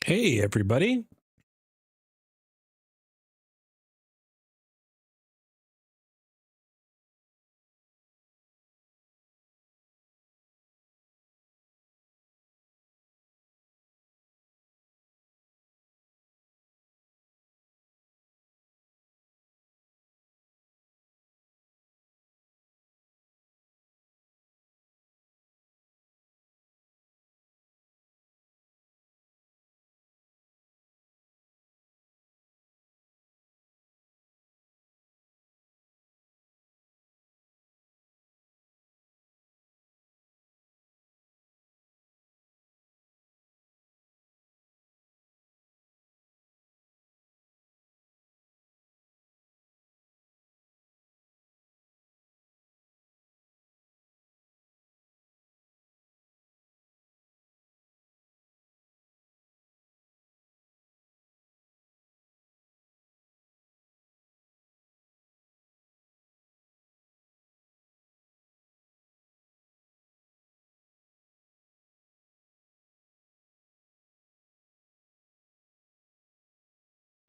Hey, everybody.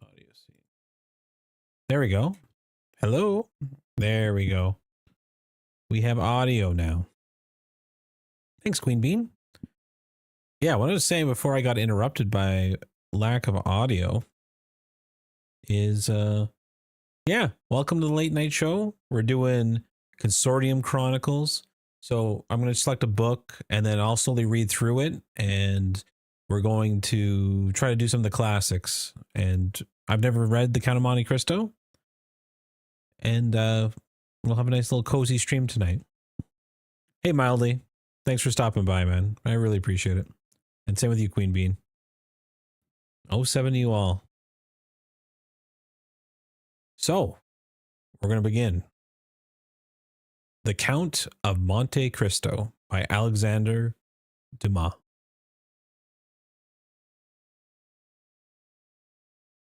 Audio scene. There we go. Hello. There we go. We have audio now. Thanks, Queen Bean. Yeah, what I was saying before I got interrupted by lack of audio is, yeah, welcome to the late night show. We're doing Consortium Chronicles. So I'm going to select a book and then I'll slowly read through it. And we're going to try to do some of the classics. And I've never read The Count of Monte Cristo. And we'll have a nice little cozy stream tonight. Hey, Mildly. Thanks for stopping by, man. I really appreciate it. And same with you, Queen Bean. 07 to you all. So, we're going to begin. The Count of Monte Cristo by Alexander Dumas.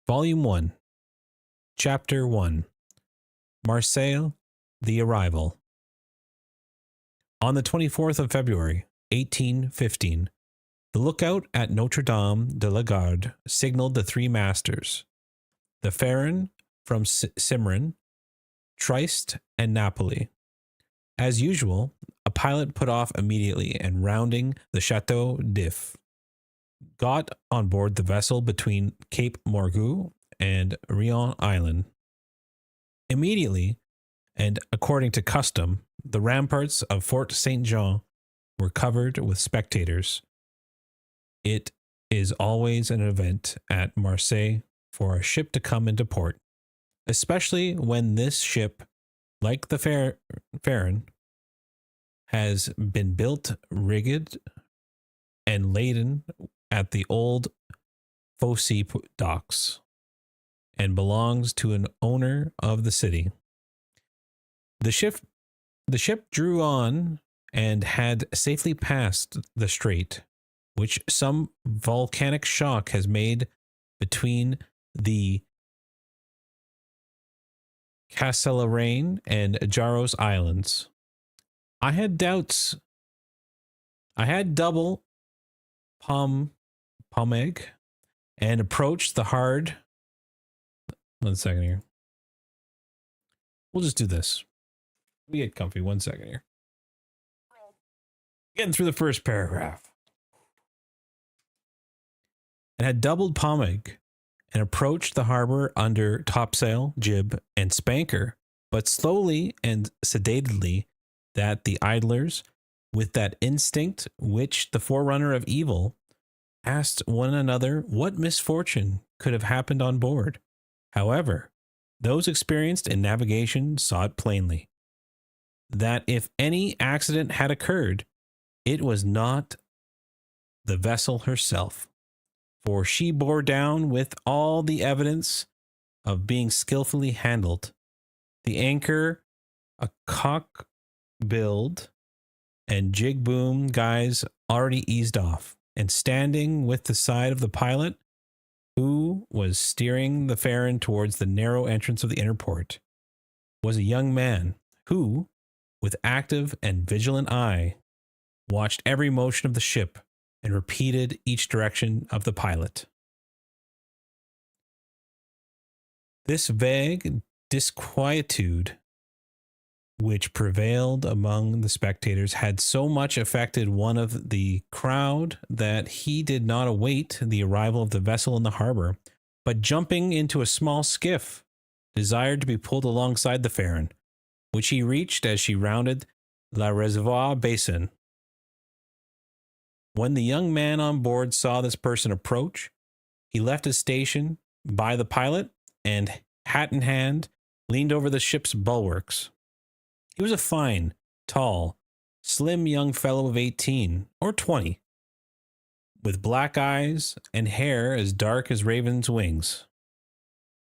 Volume 1. Chapter 1. Marseille, the Arrival. On the 24th of February, 1815, the lookout at Notre Dame de la Garde signaled the three masters, the Farron from Cimarron, Trieste, and Napoli. As usual, a pilot put off immediately and rounding the Chateau d'If, got on board the vessel between Cape Morgue and Rion Island. Immediately, and according to custom, the ramparts of Fort Saint Jean were covered with spectators. It is always an event at Marseille for a ship to come into port, especially when this ship, like the Farron, has been built, rigged, and laden at the old Fosse docks, and belongs to an owner of the city. The ship drew on and had safely passed the strait, which some volcanic shock has made between the Castellarain and Jaros Islands. I had doubts. I had double pomeg and approached the hard. 1 second here. We'll just do this. We get comfy. 1 second here. Getting through the first paragraph. And had doubled pomeg and approached the harbor under topsail, jib, and spanker, but slowly and sedately, that the idlers, with that instinct which the forerunner of evil, asked one another what misfortune could have happened on board. However, those experienced in navigation saw it plainly, that if any accident had occurred, it was not the vessel herself, for she bore down with all the evidence of being skillfully handled. The anchor, a cock build, and jig boom guys already eased off, and standing with the side of the pilot, who was steering the Farron towards the narrow entrance of the inner port, was a young man who, with active and vigilant eye, watched every motion of the ship and repeated each direction of the pilot. This vague disquietude which prevailed among the spectators had so much affected one of the crowd that he did not await the arrival of the vessel in the harbor, but jumping into a small skiff, desired to be pulled alongside the Farron, which he reached as she rounded La Reservoir Basin. When the young man on board saw this person approach, he left his station by the pilot and, hat in hand, leaned over the ship's bulwarks. He was a fine, tall, slim young fellow of 18 or 20, with black eyes and hair as dark as ravens' wings,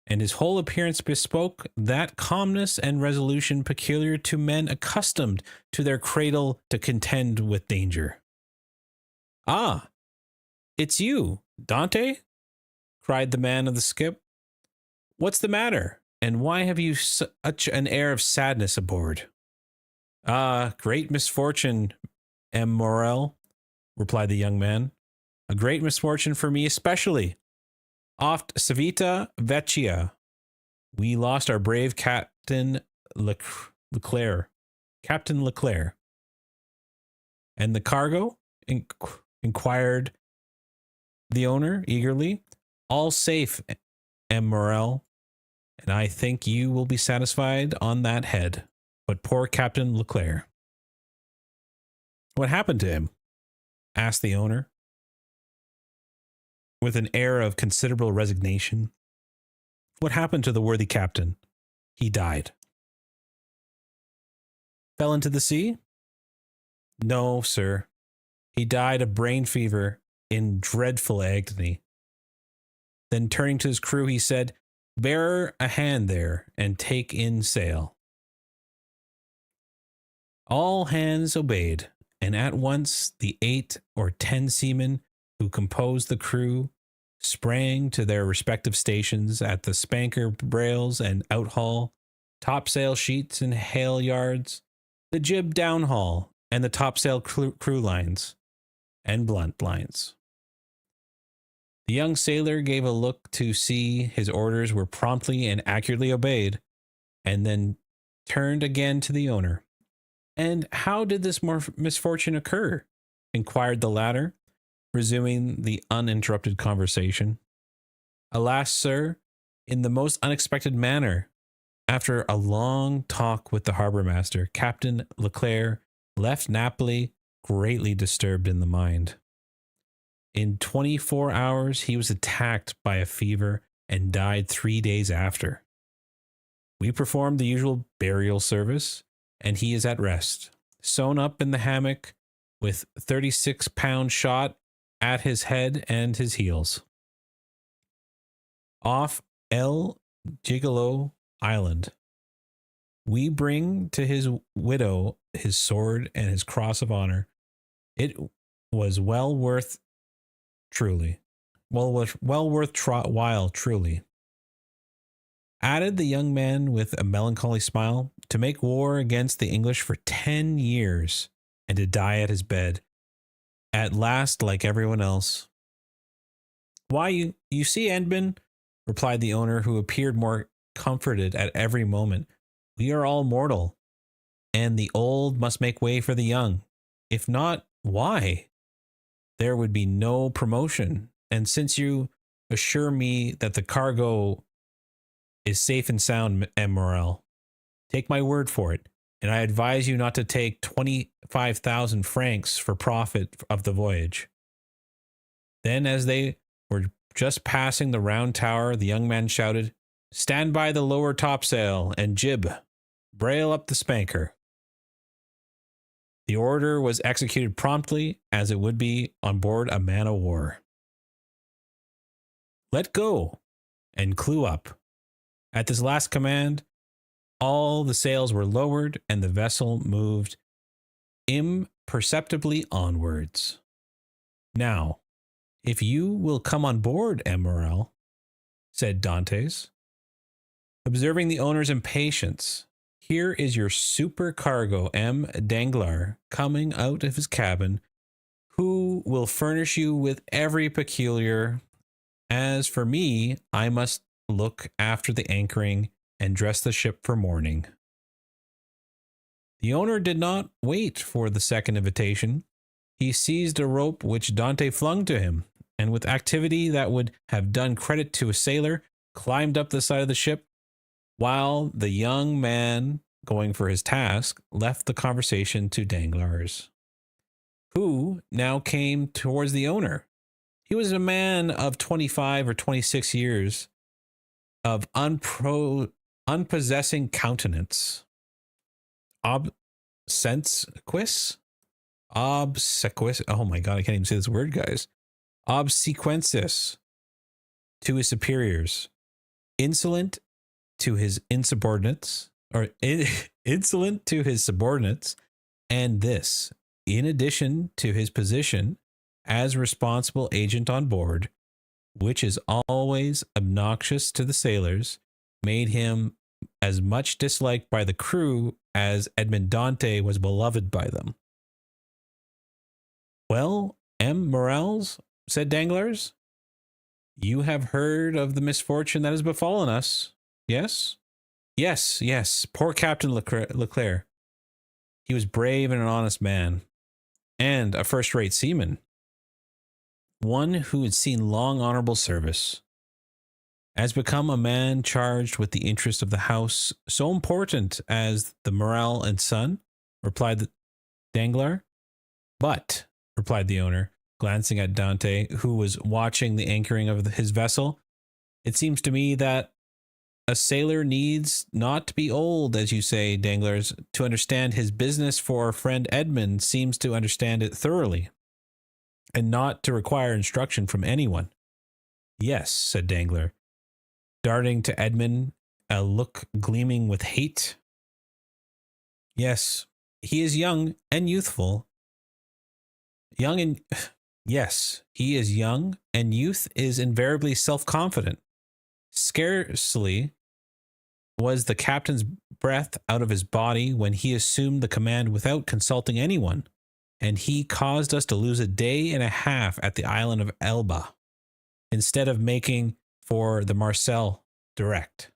and his whole appearance bespoke that calmness and resolution peculiar to men accustomed to their cradle to contend with danger. "Ah, it's you, Dante?" cried the man of the skip. "What's the matter, and why have you such an air of sadness aboard?" "Ah, great misfortune, M. Morel," replied the young man. "A great misfortune for me especially. Oft Civita Vecchia. We lost our brave Captain Leclerc. Captain Leclerc." "And the cargo?" inquired the owner eagerly. "All safe, M. Morel, and I think you will be satisfied on that head. But poor Captain Leclerc." "What happened to him?" asked the owner, with an air of considerable resignation. "What happened to the worthy captain?" "He died." "Fell into the sea?" "No, sir. He died of brain fever in dreadful agony." Then turning to his crew, he said, "Bear a hand there and take in sail." All hands obeyed, and at once the 8 or 10 seamen who composed the crew sprang to their respective stations at the spanker brails and outhaul, topsail sheets and halyards, the jib downhaul, and the topsail crew lines and blunt lines. The young sailor gave a look to see his orders were promptly and accurately obeyed, and then turned again to the owner. "And how did this misfortune occur?" inquired the latter, resuming the uninterrupted conversation. "Alas, sir, in the most unexpected manner. After a long talk with the harbor master, Captain Leclerc left Napoli greatly disturbed in the mind. In 24 hours he was attacked by a fever and died 3 days after. We performed the usual burial service, and he is at rest, sewn up in the hammock with 36-pound shot at his head and his heels, off El Gigolo Island. We bring to his widow his sword and his cross of honor. It was well worth while, truly," added the young man with a melancholy smile, "to make war against the English for 10 years and to die at his bed, at last like everyone else." "Why, you see, Edmund," replied the owner, who appeared more comforted at every moment, "we are all mortal, and the old must make way for the young. If not, why? There would be no promotion. And since you assure me that the cargo is safe and sound, M. Morel, take my word for it, and I advise you not to take 25,000 francs for profit of the voyage." Then, as they were just passing the round tower, the young man shouted, "Stand by the lower topsail and jib, brail up the spanker." The order was executed promptly, as it would be on board a man-of-war. "Let go and clew up." At this last command, all the sails were lowered, and the vessel moved imperceptibly onwards. "Now, if you will come on board, M. Morel," said Dantes, observing the owner's impatience, "here is your supercargo, M. Danglars, coming out of his cabin, who will furnish you with every particular. As for me, I must look after the anchoring and dress the ship for morning. The owner did not wait for the second invitation. He seized a rope which Dante flung to him, and with activity that would have done credit to a sailor, climbed up the side of the ship, while the young man, going for his task, left the conversation to Danglars, who now came towards the owner. He was a man of 25 or 26 years, of unpossessing countenance, obsequious, oh my God, I can't even say this word, guys. Obsequences to his superiors, insolent to his insubordinates, or insolent to his subordinates, and this, in addition to his position as responsible agent on board, which is always obnoxious to the sailors, made him as much disliked by the crew as Edmond Dante was beloved by them. Well, M. Morels, said Danglars, you have heard of the misfortune that has befallen us, yes? Yes, poor Captain Leclerc. He was brave and an honest man, and a first-rate seaman, one who had seen long honorable service. Has become a man charged with the interest of the house, so important as the Morel and Son, replied Danglars. But, replied the owner, glancing at Dante, who was watching the anchoring of his vessel, it seems to me that a sailor needs not to be old, as you say, Danglars, to understand his business, for our friend Edmund seems to understand it thoroughly, and not to require instruction from anyone. Yes, said Danglars, darting to Edmund a look gleaming with hate. Yes, he is young and youthful. Yes, he is young, and youth is invariably self-confident. Scarcely was the captain's breath out of his body when he assumed the command without consulting anyone, and he caused us to lose a day and a half at the island of Elba, instead of making for the Marseille direct.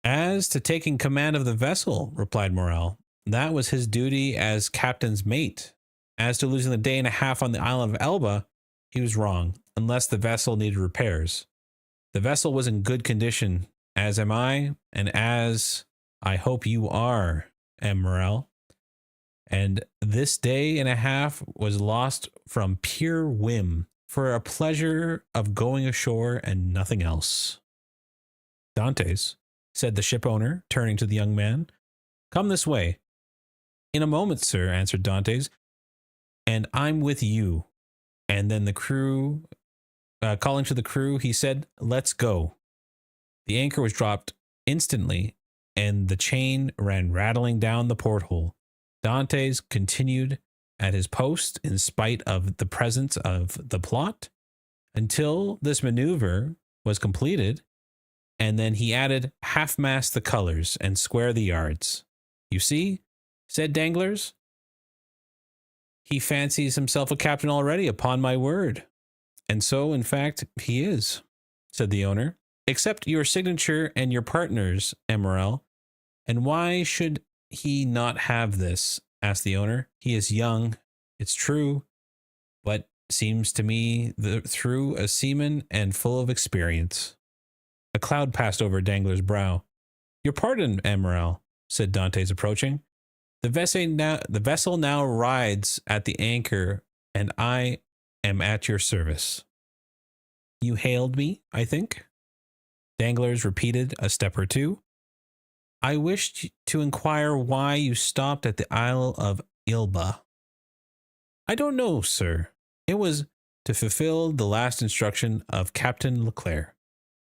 As to taking command of the vessel, replied Morel, that was his duty as captain's mate. As to losing the day and a half on the island of Elba, he was wrong, unless the vessel needed repairs. The vessel was in good condition, as am I, and as I hope you are, M. Morel. And this day and a half was lost from pure whim, for a pleasure of going ashore and nothing else. Dantes, said the ship owner, turning to the young man, come this way. In a moment, sir, answered Dantes, and I'm with you. And then the crew, calling to the crew, he said, let's go. The anchor was dropped instantly, and the chain ran rattling down the porthole. Dantes continued at his post in spite of the presence of the plot until this maneuver was completed, and then he added, half-mast the colors and square the yards. You see, said Danglars, he fancies himself a captain already, upon my word. And so, in fact, he is, said the owner. Accept your signature and your partner's, Emerald. And why should he not have this? Asked the owner. He is young, it's true, but seems to me through a seaman and full of experience. A cloud passed over Danglars' brow. Your pardon, Emerald, said Dantes, approaching. The vessel now rides at the anchor, and I am at your service. You hailed me, I think? Danglars repeated a step or two. I wished to inquire why you stopped at the Isle of Elba. I don't know, sir. It was to fulfill the last instruction of Captain Leclerc,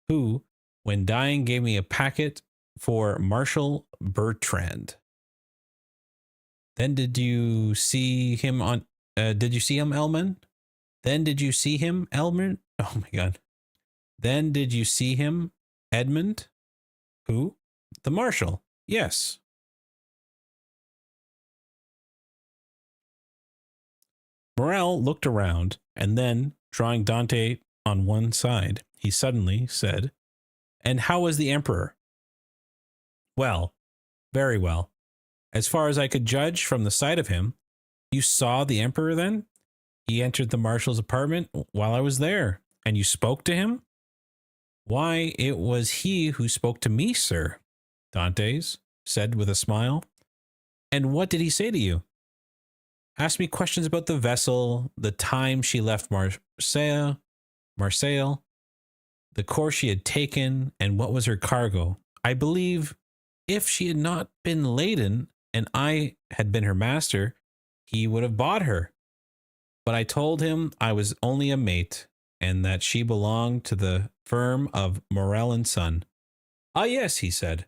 who, when dying, gave me a packet for Marshal Bertrand. Then did you see him Elman? Then did you see him, Elman? Oh my God. Then did you see him, Edmund? Who? The Marshal. Yes. Morel looked around, And then, drawing Dante on one side, he suddenly said, "And how was the emperor?" "Well, very well. As far as I could judge from the sight of him." "You saw the emperor then?" "He entered the marshal's apartment while I was there." "And you spoke to him?" "Why, it was he who spoke to me, sir," Dantes said with a smile. "And what did he say to you?" "Asked me questions about the vessel, the time she left Marseille, the course she had taken, and what was her cargo. I believe if she had not been laden and I had been her master, he would have bought her. But I told him I was only a mate, and that she belonged to the firm of Morel and Son." "Ah, yes," he said.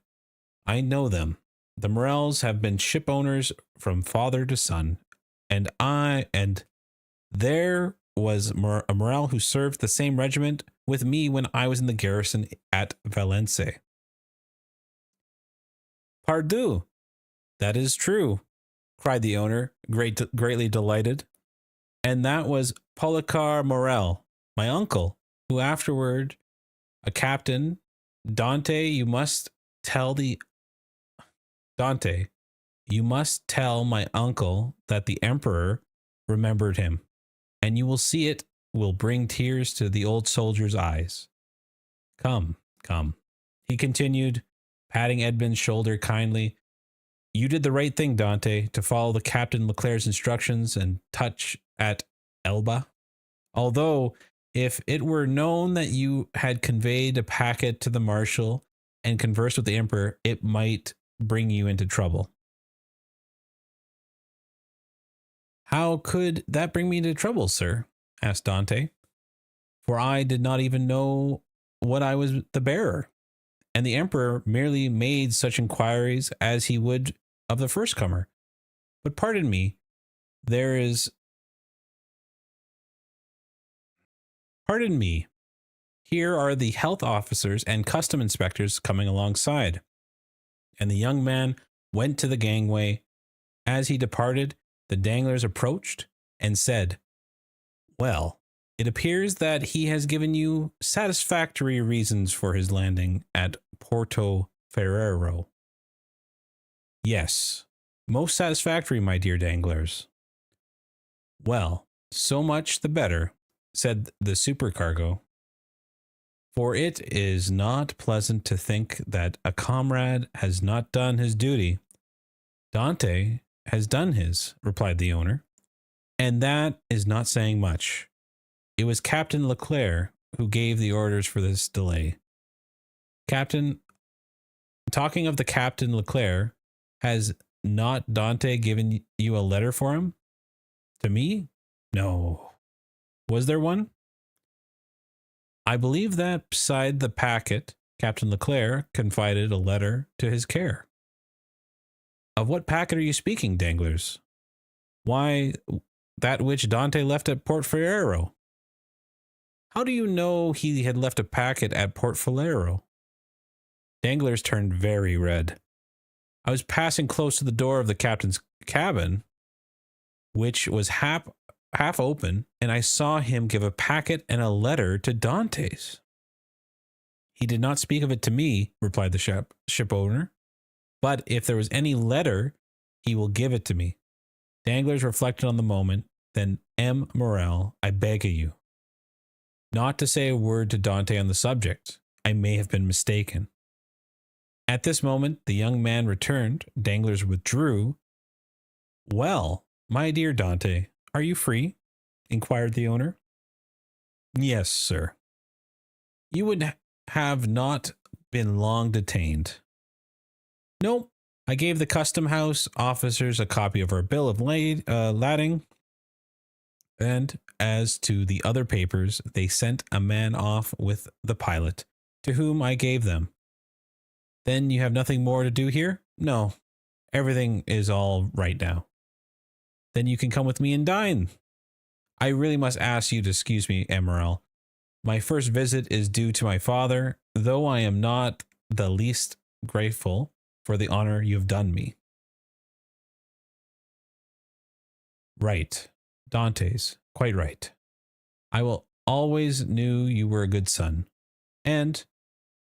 "I know them. The Morels have been ship owners from father to son, and there was a Morel who served the same regiment with me when I was in the garrison at Valence." "Pardieu, that is true," cried the owner, greatly delighted. "And that was Policar Morel, my uncle, who afterward a captain. Dante, you must tell my uncle that the emperor remembered him, and you will see it will bring tears to the old soldier's eyes. Come, come," he continued, patting Edmund's shoulder kindly. "You did the right thing, Dante, to follow the Captain Leclerc's instructions and touch at Elba. Although, if it were known that you had conveyed a packet to the marshal and conversed with the emperor, it might bring you into trouble." "How could that bring me into trouble, sir?" asked Dante. "For I did not even know what I was the bearer, and the emperor merely made such inquiries as he would of the first comer. But pardon me, here are the health officers and custom inspectors coming alongside." And the young man went to the gangway. As he departed, the danglers approached and said, "Well, it appears that he has given you satisfactory reasons for his landing at Porto Ferrero." "Yes, most satisfactory, my dear danglers." "Well, so much the better," said the supercargo. "For it is not pleasant to think that a comrade has not done his duty." "Dante has done his," replied the owner, "and that is not saying much. It was Captain Leclerc who gave the orders for this delay." Talking of the Captain Leclerc, has not Dante given you a letter for him?" "To me? No. Was there one?" "I believe that beside the packet, Captain Leclerc confided a letter to his care." "Of what packet are you speaking, danglers?" "Why, that which Dante left at Port Ferrero." "How do you know he had left a packet at Port Ferrero?" Danglers turned very red. "I was passing close to the door of the captain's cabin, which was half open, and I saw him give a packet and a letter to Dante's." "He did not speak of it to me," replied the ship owner. "But if there was any letter, he will give it to me." Danglers reflected on the moment. Then, "M. Morel, I beg of you not to say a word to Dante on the subject. I may have been mistaken." At this moment, the young man returned. Danglers withdrew. "Well, my dear Dante, are you free?" inquired the owner. "Yes, sir." "You would have not been long detained." "No, I gave the custom house officers a copy of our bill of lading, and as to the other papers, they sent a man off with the pilot, to whom I gave them." "Then you have nothing more to do here?" "No, everything is all right now." "Then you can come with me and dine." "I really must ask you to excuse me, Emerald. My first visit is due to my father, though I am not the least grateful for the honor you have done me." "Right, Dante's, quite right. I will always knew you were a good son. And,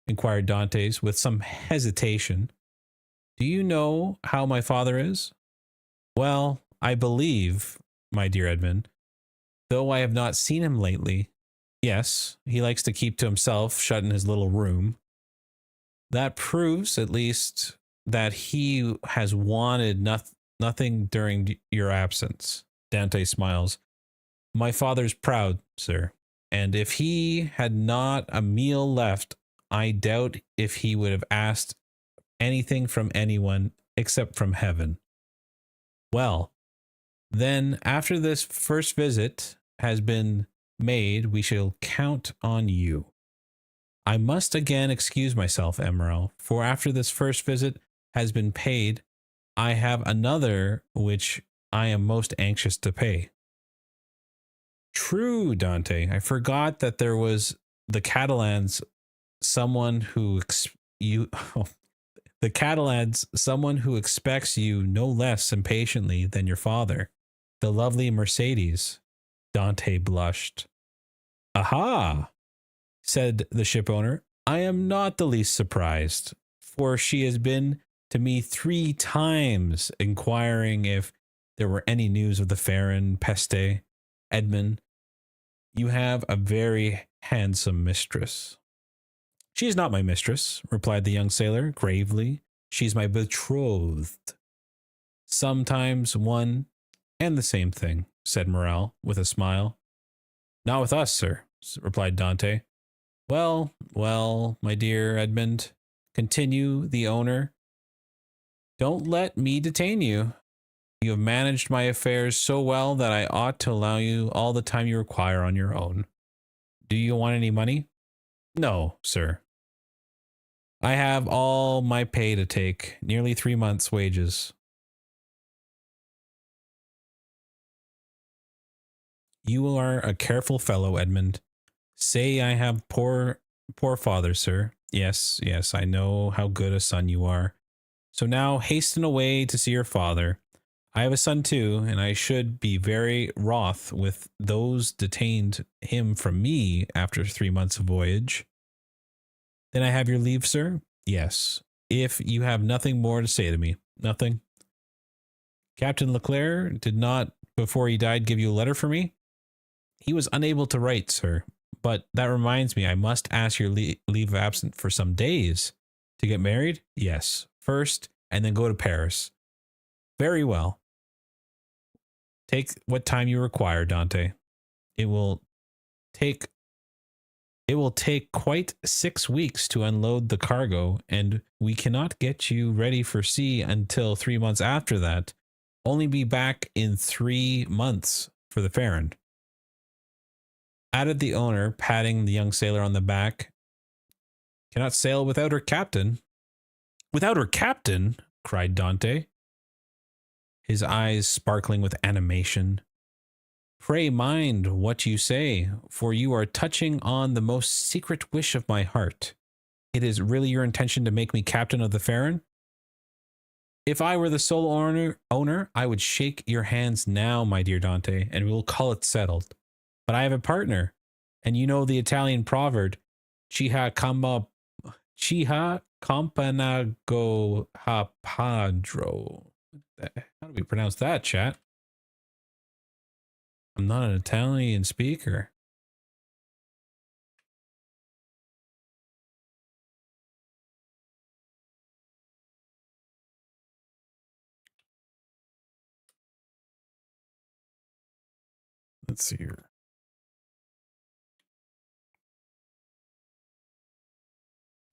inquired Dantes with some hesitation, do you know how my father is? Well, I believe, my dear Edmund, though I have not seen him lately. Yes, he likes to keep to himself, shut in his little room. That proves, at least, that he has wanted nothing during your absence. Dante smiles. My father's proud, sir, and if he had not a meal left, I doubt if he would have asked anything from anyone except from heaven. Well, then, after this first visit has been made, we shall count on you. I must again excuse myself, Emerald, for after this first visit has been paid, I have another which I am most anxious to pay. True, Dante. I forgot that there was the Catalans, someone who you the Catalans, someone who expects you no less impatiently than your father, the lovely Mercedes. Dante blushed. Aha, said the ship owner. I am not the least surprised, for she has been to me 3 times inquiring if there were any news of the Farron Peste. Edmund, you have a very handsome mistress. She is not my mistress, replied the young sailor gravely. She's my betrothed. Sometimes one and the same thing, said Morrel with a smile. Not with us, sir, replied Dante. Well, well, my dear Edmund, continue the owner. Don't let me detain you. You have managed my affairs so well that I ought to allow you all the time you require on your own. Do you want any money? No, sir. I have all my pay to take, nearly 3 months' wages. You are a careful fellow, Edmund. Say I have poor father, sir. Yes, yes, I know how good a son you are. So now hasten away to see your father. I have a son too, and I should be very wroth with those detained him from me after 3 months of voyage. Then I have your leave, sir? Yes. If you have nothing more to say to me. Nothing? Captain Leclerc did not, before he died, give you a letter for me? He was unable to write, sir. But that reminds me, I must ask your leave of absence for some days. To get married? Yes. First, and then go to Paris. Very well. Take what time you require, Dante. It will take quite 6 weeks to unload the cargo, and we cannot get you ready for sea until 3 months after that. Only be back in 3 months for the Farron. Added the owner, patting the young sailor on the back. Cannot sail without her captain. Without her captain? Cried Dante, his eyes sparkling with animation. Pray mind what you say, for you are touching on the most secret wish of my heart. It is really your intention to make me captain of the Farron? If I were the sole owner, I would shake your hands now, my dear Dante, and we will call it settled. But I have a partner, and you know the Italian proverb, Chiha companago ha padro. How do we pronounce that, chat? I'm not an Italian speaker. Let's see here.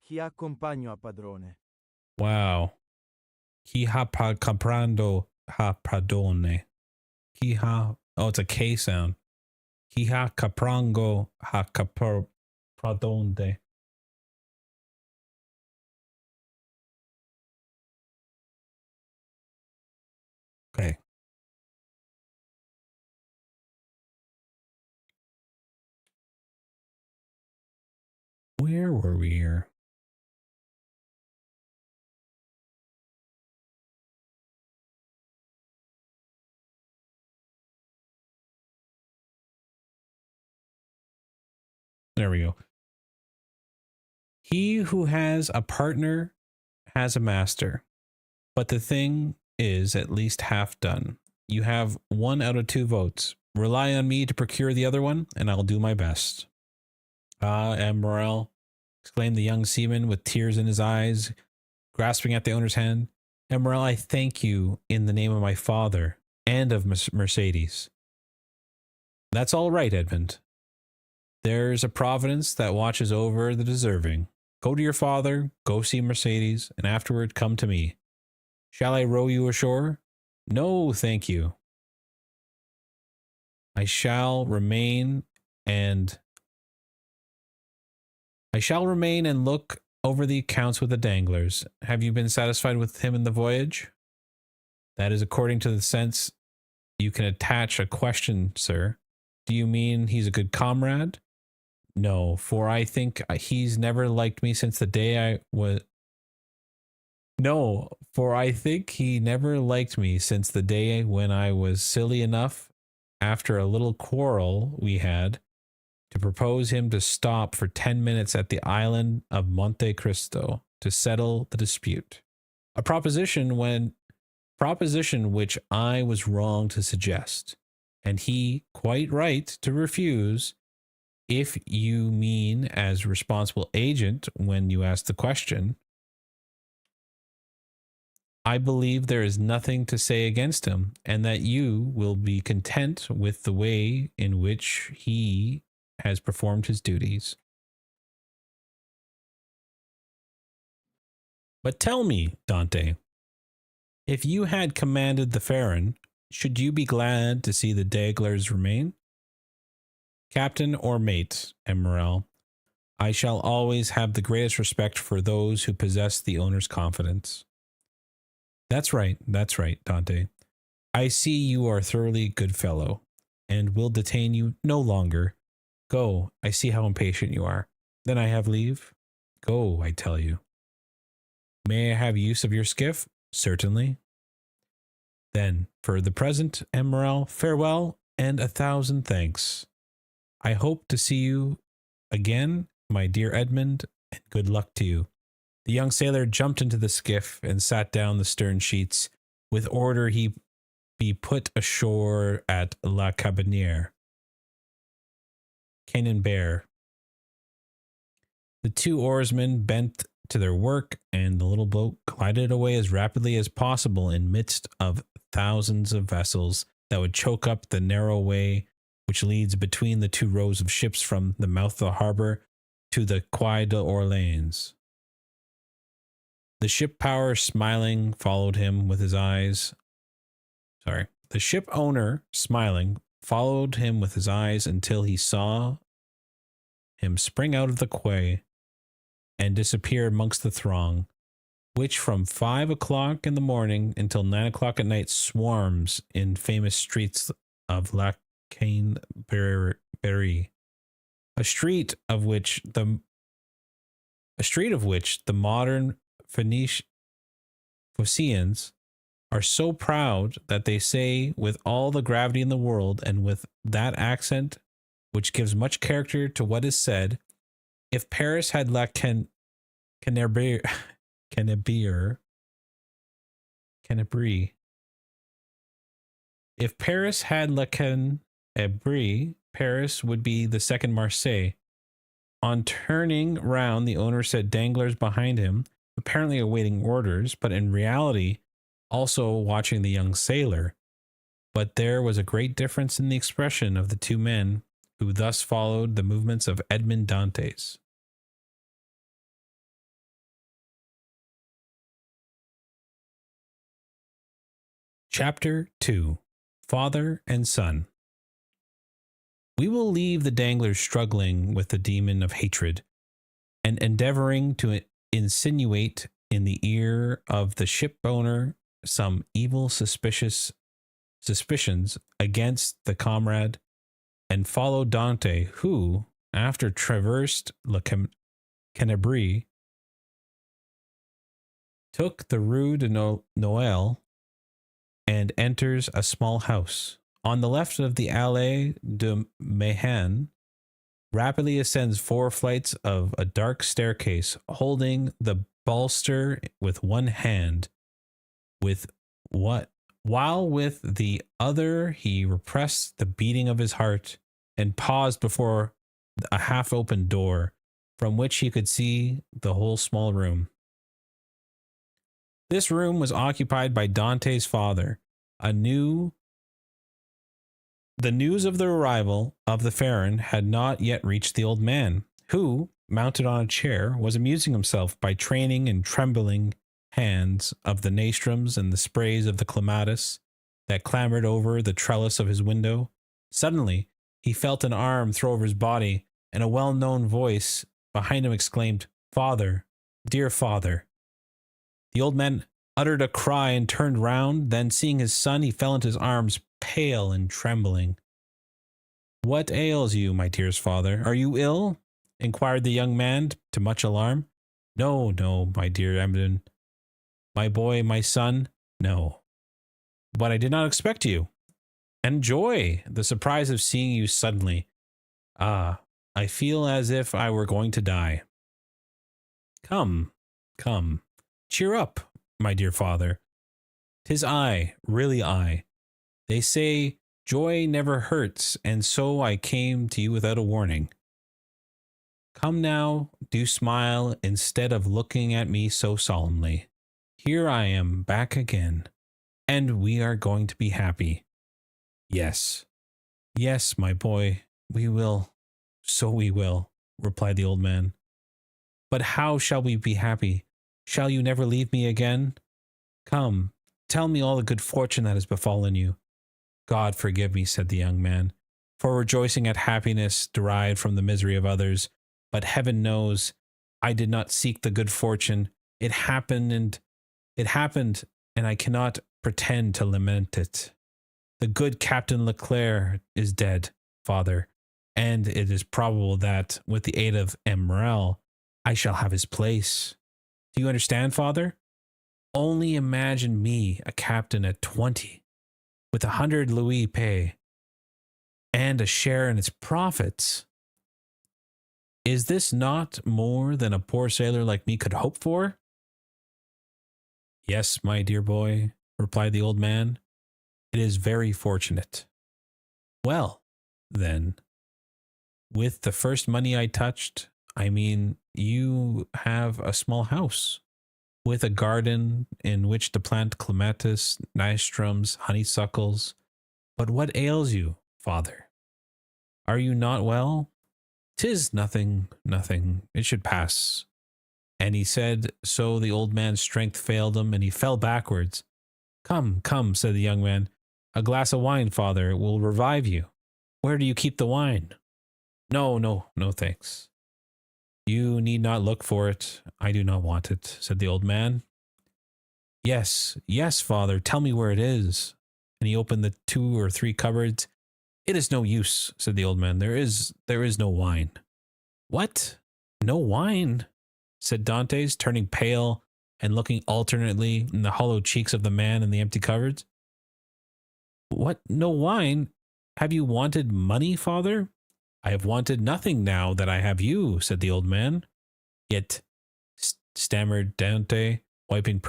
Chi accompagno a padrone. Wow. Chi ha comprando ha padrone. Chi ha, oh, it's a K sound. Chi ha caprango ha padrone. Okay. Where were we here? There we go. He who has a partner has a master, but the thing is at least half done. You have 1 out of 2 votes. Rely on me to procure the other one, and I'll do my best. Ah, Morel, exclaimed the young seaman with tears in his eyes, grasping at the owner's hand. Morel, I thank you in the name of my father and of Mercedes. That's all right, Edmund. There's a providence that watches over the deserving. Go to your father, go see Mercedes, and afterward come to me. Shall I row you ashore? No, thank you. I shall remain and look over the accounts with the Danglers. Have you been satisfied with him in the voyage? That is according to the sense you can attach a question, sir. Do you mean he's a good comrade? No, for I think he's never liked me since the day I was... No, for I think he never liked me since the day when I was silly enough, after a little quarrel we had, to propose him to stop for 10 minutes at the island of Monte Cristo to settle the dispute. A proposition which I was wrong to suggest, and he quite right to refuse, if you mean as responsible agent when you ask the question. I believe there is nothing to say against him, and that you will be content with the way in which he has performed his duties. But tell me, Dante, if you had commanded the Farron, should you be glad to see the Danglers remain? Captain or mate, Morel, I shall always have the greatest respect for those who possess the owner's confidence. That's right, Dante. I see you are a thoroughly good fellow, and will detain you no longer. Go, I see how impatient you are. Then I have leave? Go, I tell you. May I have use of your skiff? Certainly. Then, for the present, Morel, farewell, and 1,000 thanks. I hope to see you again, my dear Edmund, and good luck to you. The young sailor jumped into the skiff and sat down the stern sheets, with order he be put ashore at La Cabiniere. Canonbert. The 2 oarsmen bent to their work, and the little boat glided away as rapidly as possible in midst of thousands of vessels that would choke up the narrow way which leads between the 2 rows of ships from the mouth of the harbor to the Quai d'Orléans. The ship owner smiling followed him with his eyes until he saw him spring out of the quay and disappear amongst the throng, which from 5 o'clock in the morning until 9 o'clock at night swarms in famous streets of La Canberry, a street of which the modern Phoceans are so proud that they say with all the gravity in the world and with that accent which gives much character to what is said, if Paris had La Canabrie, if Paris had La Canabrie, Paris would be the second Marseille. On turning round, the owner said Danglars behind him, apparently awaiting orders, but in reality also watching the young sailor. But there was a great difference in the expression of the 2 men who thus followed the movements of Edmond Dantes. Chapter 2. Father and Son. We will leave the Danglers struggling with the demon of hatred, and endeavoring to insinuate in the ear of the ship owner some evil suspicions against the comrade, and follow Dante, who, after traversed La Canabrie, took the Rue de Noël and enters a small house. On the left of the Allée de Mayenne, rapidly ascends 4 flights of a dark staircase, holding the baluster with one hand, with what while with the other he repressed the beating of his heart and paused before a half open door from which he could see the whole small room. This room was occupied by Dante's father. The news of the arrival of the Farron had not yet reached the old man, who, mounted on a chair, was amusing himself by training and trembling hands of the nastrums and the sprays of the clematis that clambered over the trellis of his window. Suddenly, he felt an arm throw over his body, and a well-known voice behind him exclaimed, "Father, dear father." The old man uttered a cry and turned round. Then, seeing his son, he fell into his arms, pale and trembling. "What ails you, my dearest father? Are you ill?" inquired the young man, to much alarm. "No, no, my dear Emden. My boy, my son, no. But I did not expect you. And joy, the surprise of seeing you suddenly. Ah, I feel as if I were going to die. Come, come, cheer up, my dear father. 'Tis I, really I. They say joy never hurts, and so I came to you without a warning. Come now, do smile instead of looking at me so solemnly. Here I am back again, and we are going to be happy. Yes, yes, my boy, we will, so we will," replied the old man. "But how shall we be happy? Shall you never leave me again? Come, tell me all the good fortune that has befallen you." "God forgive me," said the young man, "for rejoicing at happiness derived from the misery of others. But heaven knows I did not seek the good fortune. It happened, and I cannot pretend to lament it. The good Captain Leclerc is dead, father, and it is probable that, with the aid of M. Morel, I shall have his place. Do you understand, father? Only imagine me a captain at 20, with 100 louis pay, and a share in its profits. Is this not more than a poor sailor like me could hope for?" "Yes, my dear boy," replied the old man, "it is very fortunate." "Well, then, with the first money I touched, I mean, you have a small house, with a garden in which to plant clematis, nastrums, honeysuckles. But what ails you, father? Are you not well?" "'Tis nothing, nothing. It should pass." And he said so the old man's strength failed him, and he fell backwards. "Come, come," said the young man. "A glass of wine, father, it will revive you. Where do you keep the wine?" "No, no, no, thanks. You need not look for it. I do not want it," said the old man. "Yes, yes, father, tell me where it is." And he opened the 2 or 3 cupboards. "It is no use," said the old man. There is no wine." "What? No wine?" said Dantes, turning pale and looking alternately in the hollow cheeks of the man and the empty cupboards. "What, no wine? Have you wanted money, father?" "I have wanted nothing now that I have you," said the old man. "Yet," stammered Dante, wiping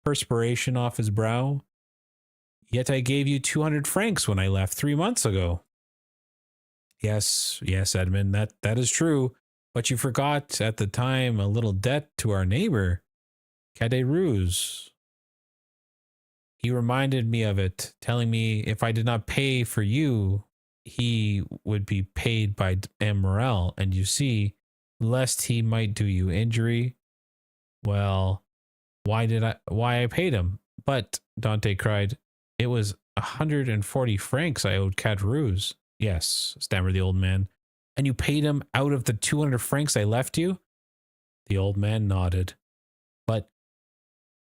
perspiration off his brow, "yet I gave you 200 francs when I left 3 months ago." Yes, yes, Edmund, that is true. But you forgot at the time a little debt to our neighbor, Caderousse. He reminded me of it, telling me if I did not pay for you, he would be paid by M. Morel. And you see, lest he might do you injury, well, why I paid him? But, Dante cried, it was 140 francs I owed Caderousse. Yes, stammered the old man. And you paid him out of the 200 francs I left you? The old man nodded. But,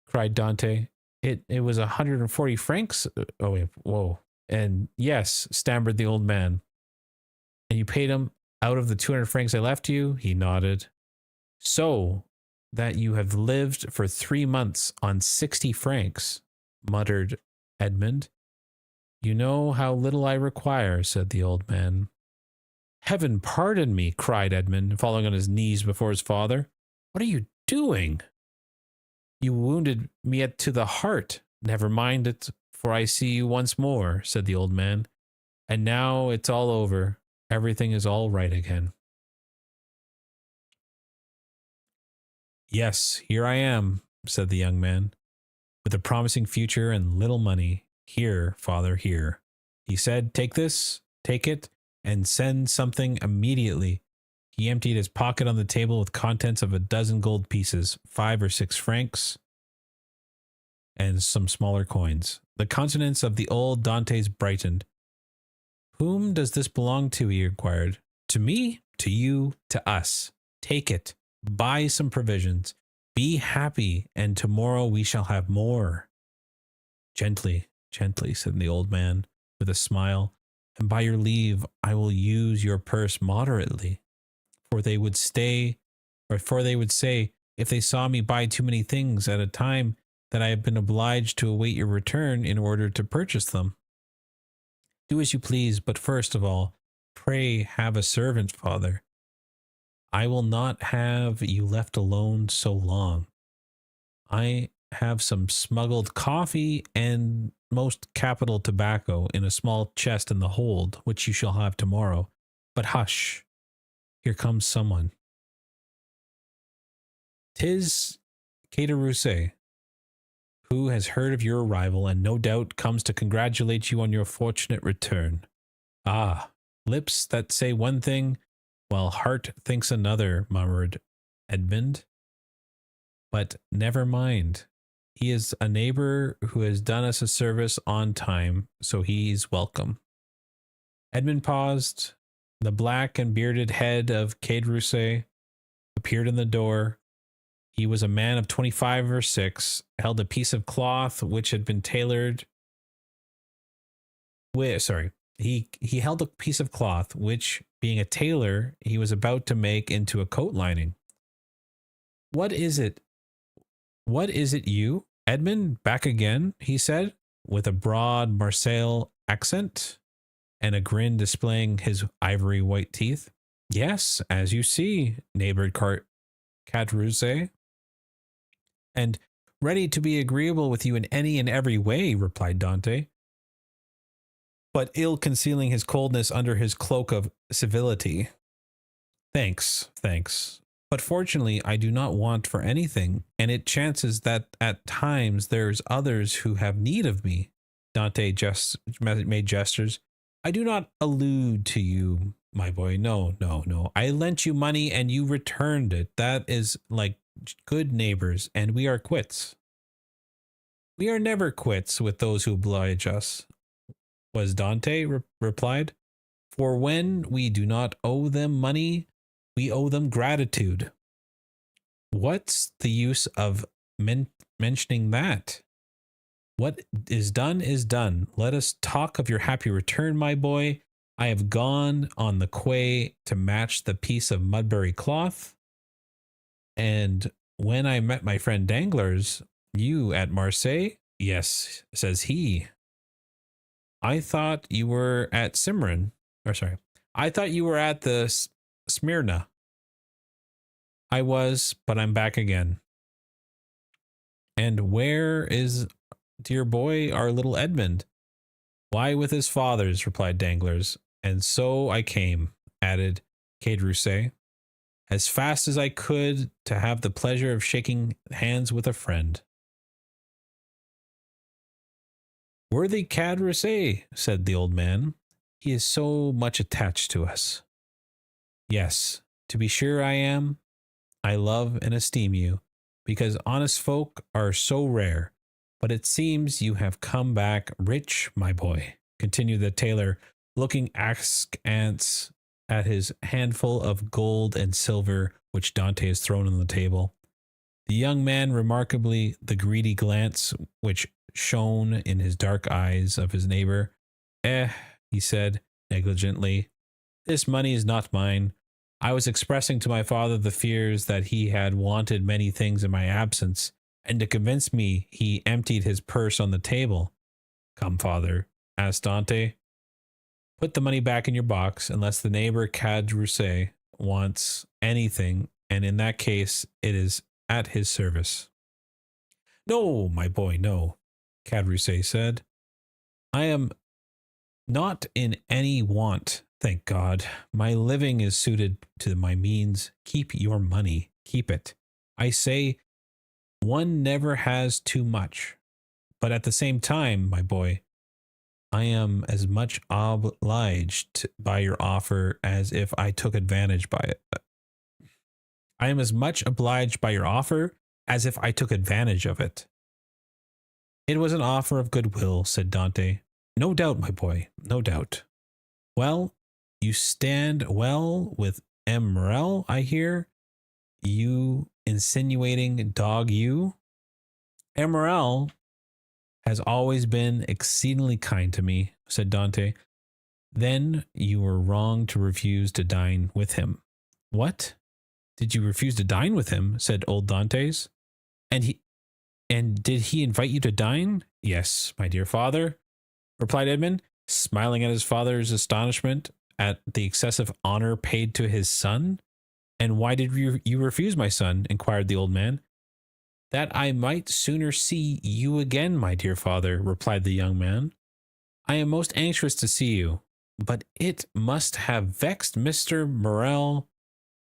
cried Dante, it was 140 francs? Oh, wait, whoa. And yes, stammered the old man. And you paid him out of the 200 francs I left you? He nodded. So that you have lived for 3 months on 60 francs, muttered Edmund. You know how little I require, said the old man. Heaven pardon me, cried Edmund, falling on his knees before his father. What are you doing? You wounded me to the heart. Never mind it, for I see you once more, said the old man. And now it's all over. Everything is all right again. Yes, here I am, said the young man, with a promising future and little money. Here, father, here. He said, take this, take it, and send something immediately. He emptied his pocket on the table with contents of a dozen gold pieces, 5 or 6 francs, and some smaller coins. The countenance of the old Dante's brightened. Whom does this belong to? He inquired. To me, to you, to us. Take it. Buy some provisions. Be happy, and tomorrow we shall have more. Gently, gently, said the old man with a smile, and by your leave I will use your purse moderately. For they would say, if they saw me buy too many things at a time, that I have been obliged to await your return in order to purchase them. Do as you please, but first of all, pray have a servant, father. I will not have you left alone so long. I have some smuggled coffee and most capital tobacco in a small chest in the hold, which you shall have tomorrow. But hush, here comes someone. 'Tis Caderousse, who has heard of your arrival and no doubt comes to congratulate you on your fortunate return. Ah, lips that say one thing while heart thinks another, murmured Edmund. But never mind. He is a neighbor who has done us a service on time, so he's welcome. Edmund paused. The black and bearded head of Caderousse appeared in the door. He was a man of 25 or 6, held a piece of cloth which had been tailored. He held a piece of cloth which, being a tailor, he was about to make into a coat lining. What is it? What is it, you? Edmund, back again, he said, with a broad Marseille accent and a grin displaying his ivory white teeth. Yes, as you see, neighbored Caderousse, and ready to be agreeable with you in any and every way, replied Dante, but ill concealing his coldness under his cloak of civility. Thanks. But fortunately, I do not want for anything, and it chances that at times there's others who have need of me. Dante just made gestures. I do not allude to you, my boy. No. I lent you money and you returned it. That is like good neighbors, and we are quits. We are never quits with those who oblige us, was Dante replied. For when we do not owe them money, we owe them gratitude. What's the use of mentioning that? What is done is done. Let us talk of your happy return, my boy. I have gone on the quay to match the piece of Mudbury cloth. And when I met my friend Danglars, you at Marseille? Yes, says he. I thought you were at I thought you were at the Smyrna. I was, but I'm back again. And where is dear boy, our little Edmund? Why, with his father's, replied Danglars. And so I came, added Caderousse, as fast as I could to have the pleasure of shaking hands with a friend. Worthy Caderousse, said the old man, he is so much attached to us. Yes, to be sure I am. I love and esteem you, because honest folk are so rare. But it seems you have come back rich, my boy, continued the tailor, looking askance at his handful of gold and silver which Dante has thrown on the table. The young man, remarkably the greedy glance which shone in his dark eyes of his neighbor. He said negligently, this money is not mine. I was expressing to my father the fears that he had wanted many things in my absence, and to convince me he emptied his purse on the table. Come, father, asked Dante. Put the money back in your box unless the neighbor Cadrousse wants anything, and in that case it is at his service. No, my boy, no, Cadrousse said. I am not in any want, thank God. My living is suited to my means. Keep your money. Keep it. I say one never has too much. But at the same time, my boy, I am as much obliged by your offer as if I took advantage by it. I am as much obliged by your offer as if I took advantage of it. It was an offer of goodwill, said Dante. No doubt, my boy, no doubt. Well, you stand well with M. Morel, I hear. You insinuating dog, you. M. Morel has always been exceedingly kind to me, said Dante. Then you were wrong to refuse to dine with him. What? Did you refuse to dine with him? Said old Dantes. And did he invite you to dine? Yes, my dear father, replied Edmund, smiling at his father's astonishment at the excessive honor paid to his son. And why did you refuse, my son? Inquired the old man. That I might sooner see you again, my dear father, replied the young man. I am most anxious to see you, but it must have vexed Mr. Morel,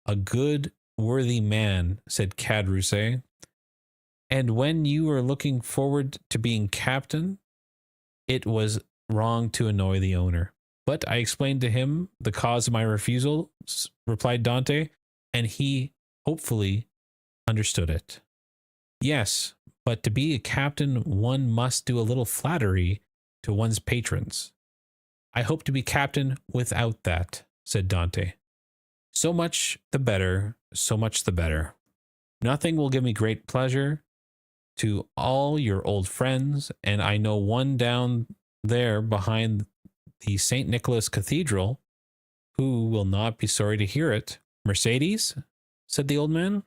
a good, worthy man, said Cadrousse. And when you were looking forward to being captain, it was wrong to annoy the owner. But I explained to him the cause of my refusal, replied Dante, and he hopefully understood it. Yes, but to be a captain, one must do a little flattery to one's patrons. I hope to be captain without that, said Dante. So much the better, so much the better. Nothing will give me great pleasure to all your old friends, and I know one down there behind the St. Nicholas Cathedral who will not be sorry to hear it. Mercedes? Said the old man.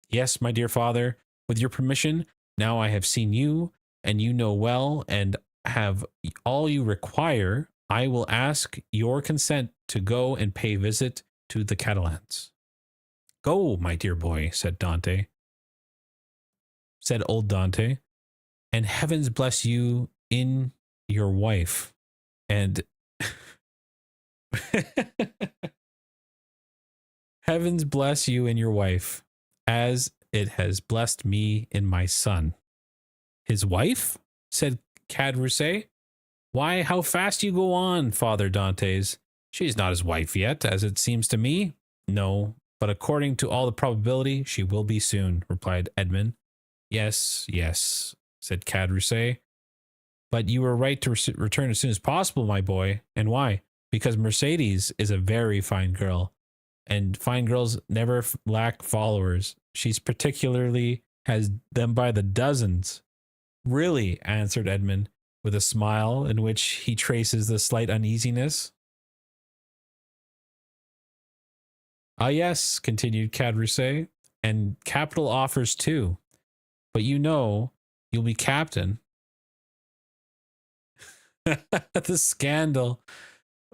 Yes, my dear father, with your permission, now I have seen you, and you know well, and have all you require, I will ask your consent to go and pay visit to the Catalans. Go, my dear boy, said Dante. Said old Dante, and heavens bless you in your wife. And heavens bless you in your wife, as it has blessed me in my son. His wife? Said Cadrousse. Why, how fast you go on, Father Dantes. She's not his wife yet, as it seems to me. No, but according to all the probability, she will be soon, replied Edmund. Yes, yes, said Cadrousse. But you were right to return as soon as possible, my boy. And why? Because Mercedes is a very fine girl, and fine girls never lack followers. She's particularly has them by the dozens. Really, answered Edmund, with a smile in which he traces the slight uneasiness. Ah, yes, continued Cadrousse, and capital offers too. But you know, you'll be captain. The scandal.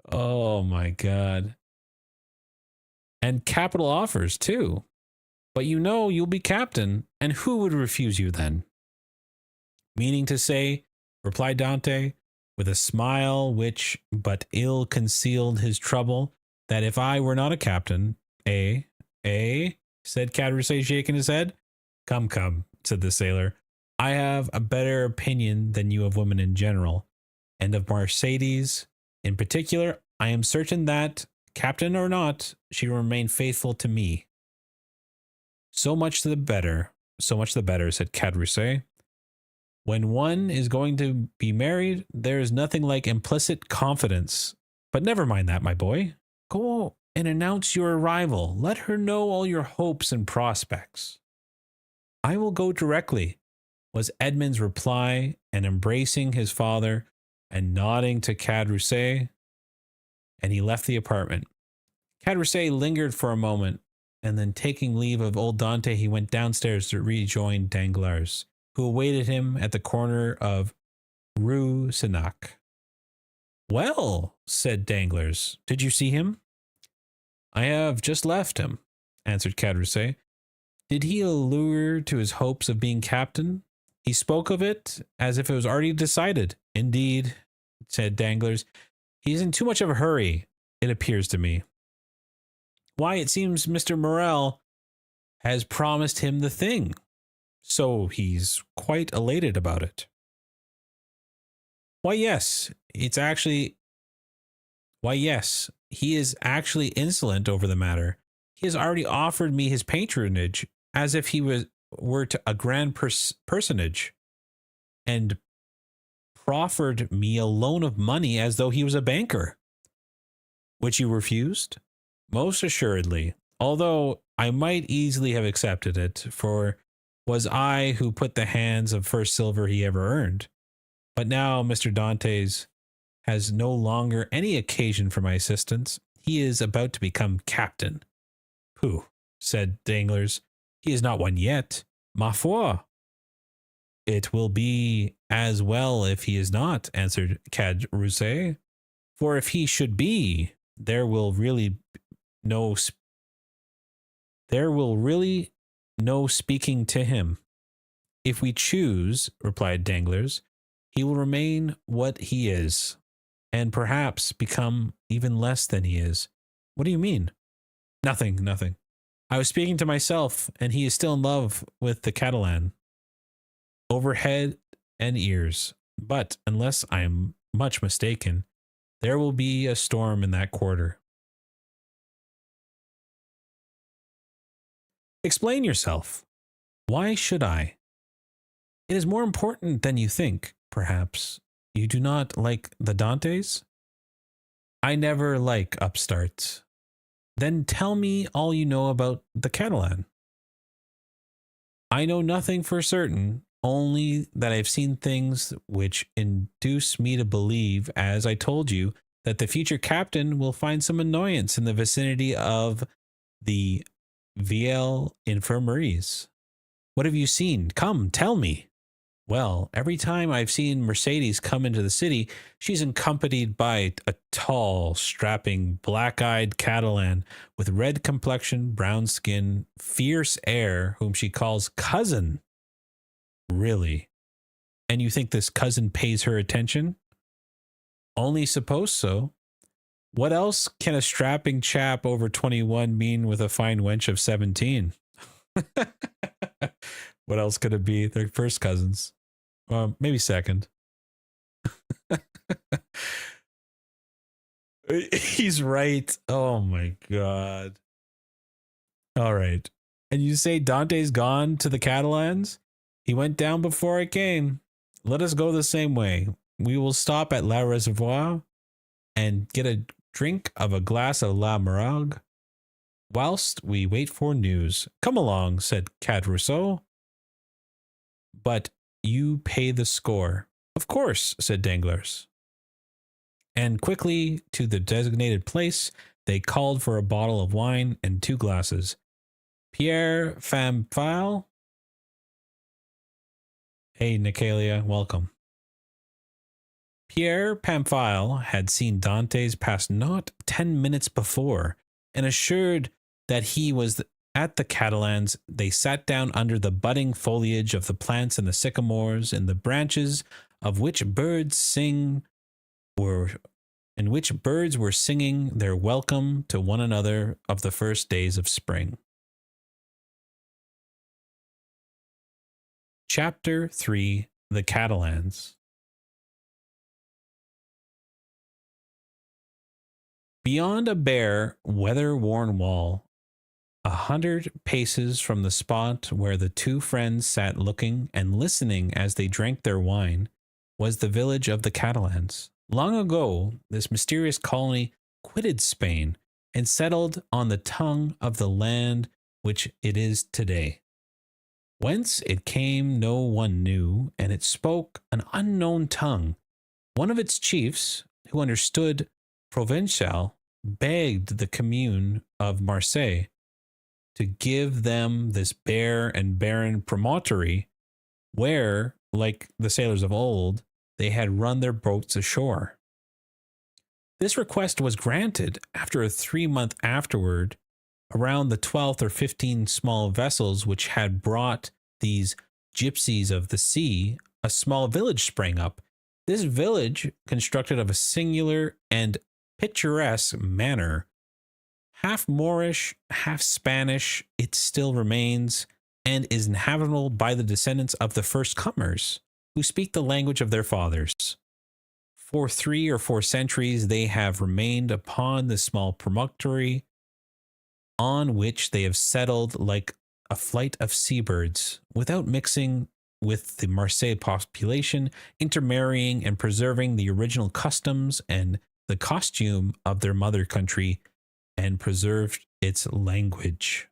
Oh my God. And capital offers too. But you know, you'll be captain. And who would refuse you then? Meaning to say, replied Dante, with a smile which but ill concealed his trouble, that if I were not a captain, said Cadrousse, shaking his head. Come, come, said the sailor. I have a better opinion than you of women in general, and of Mercedes in particular. I am certain that, captain or not, she will remain faithful to me. So much the better, said Cadrousse. When one is going to be married, there is nothing like implicit confidence. But never mind that, my boy. Go and announce your arrival. Let her know all your hopes and prospects. I will go directly, was Edmund's reply, and embracing his father and nodding to Cadrousse, and he left the apartment. Cadrousse lingered for a moment, and then taking leave of old Dante, he went downstairs to rejoin Danglars, who awaited him at the corner of Rue Senac. Well, said Danglars, did you see him? I have just left him, answered Caderousse. Did he allure to his hopes of being captain? He spoke of it as if it was already decided. Indeed, said Danglars, he is in too much of a hurry, it appears to me. Why, it seems Mr. Morrel has promised him the thing, so he's quite elated about it. Why, yes, he is actually insolent over the matter. He has already offered me his patronage as if he were to a grand personage, and proffered me a loan of money as though he was a banker. Which you refused? Most assuredly, although I might easily have accepted it, for was I who put the hands of first silver he ever earned. But now Mr. Dantes has no longer any occasion for my assistance. He is about to become captain. Pooh, said Danglars, he is not one yet. Ma foi. It will be as well if he is not, answered Caderousse. For if he should be, there will really no speaking to him. If we choose, replied Danglars, he will remain what he is, and perhaps become even less than he is. What do you mean? Nothing. I was speaking to myself, and he is still in love with the Catalan, over head and ears. But unless I am much mistaken, there will be a storm in that quarter. Explain yourself. Why should I? It is more important than you think, perhaps. You do not like the Dantes? I never like upstarts. Then tell me all you know about the Catalan. I know nothing for certain, only that I've seen things which induce me to believe, as I told you, that the future captain will find some annoyance in the vicinity of the Vieille infirmaries. What have you seen? Come, tell me. Well, every time I've seen Mercedes come into the city, she's accompanied by a tall, strapping, black-eyed Catalan with red complexion, brown skin, fierce air, whom she calls cousin. Really? And you think this cousin pays her attention? Only suppose so. What else can a strapping chap over 21 mean with a fine wench of 17? What else could it be? They're first cousins. Maybe second. He's right. Oh my God. All right. And you say Dante's gone to the Catalans? He went down before I came. Let us go the same way. We will stop at La Reservoir and get a drink of a glass of La Marague whilst we wait for news. Come along, said Caderousse. But you pay the score. Of course, said Danglars. And quickly to the designated place, they called for a bottle of wine and 2 glasses. Pierre Famphile. Hey, Nicalia, welcome. Pierre Pamphile had seen Dantes pass not 10 minutes before, and assured that he was at the Catalans, they sat down under the budding foliage of the plants and the sycamores, in the branches of which birds were singing their welcome to one another of the first days of spring. Chapter 3: The Catalans. Beyond a bare, weather-worn wall, 100 paces from the spot where the 2 friends sat looking and listening as they drank their wine, was the village of the Catalans. Long ago, this mysterious colony quitted Spain and settled on the tongue of the land which it is today. Whence it came no one knew, and it spoke an unknown tongue. One of its chiefs, who understood Provençal, begged the commune of Marseille to give them this bare and barren promontory where, like the sailors of old, they had run their boats ashore. This request was granted after a 3 month afterward. Around the 12th or 15 small vessels which had brought these gypsies of the sea, a small village sprang up. This village, constructed of a singular and picturesque manner, half Moorish, half Spanish, it still remains, and is inhabitable by the descendants of the first comers, who speak the language of their fathers. For 3 or 4 centuries they have remained upon this small promontory, on which they have settled like a flight of seabirds, without mixing with the Marseille population, intermarrying and preserving the original customs and the costume of their mother country, and preserved its language.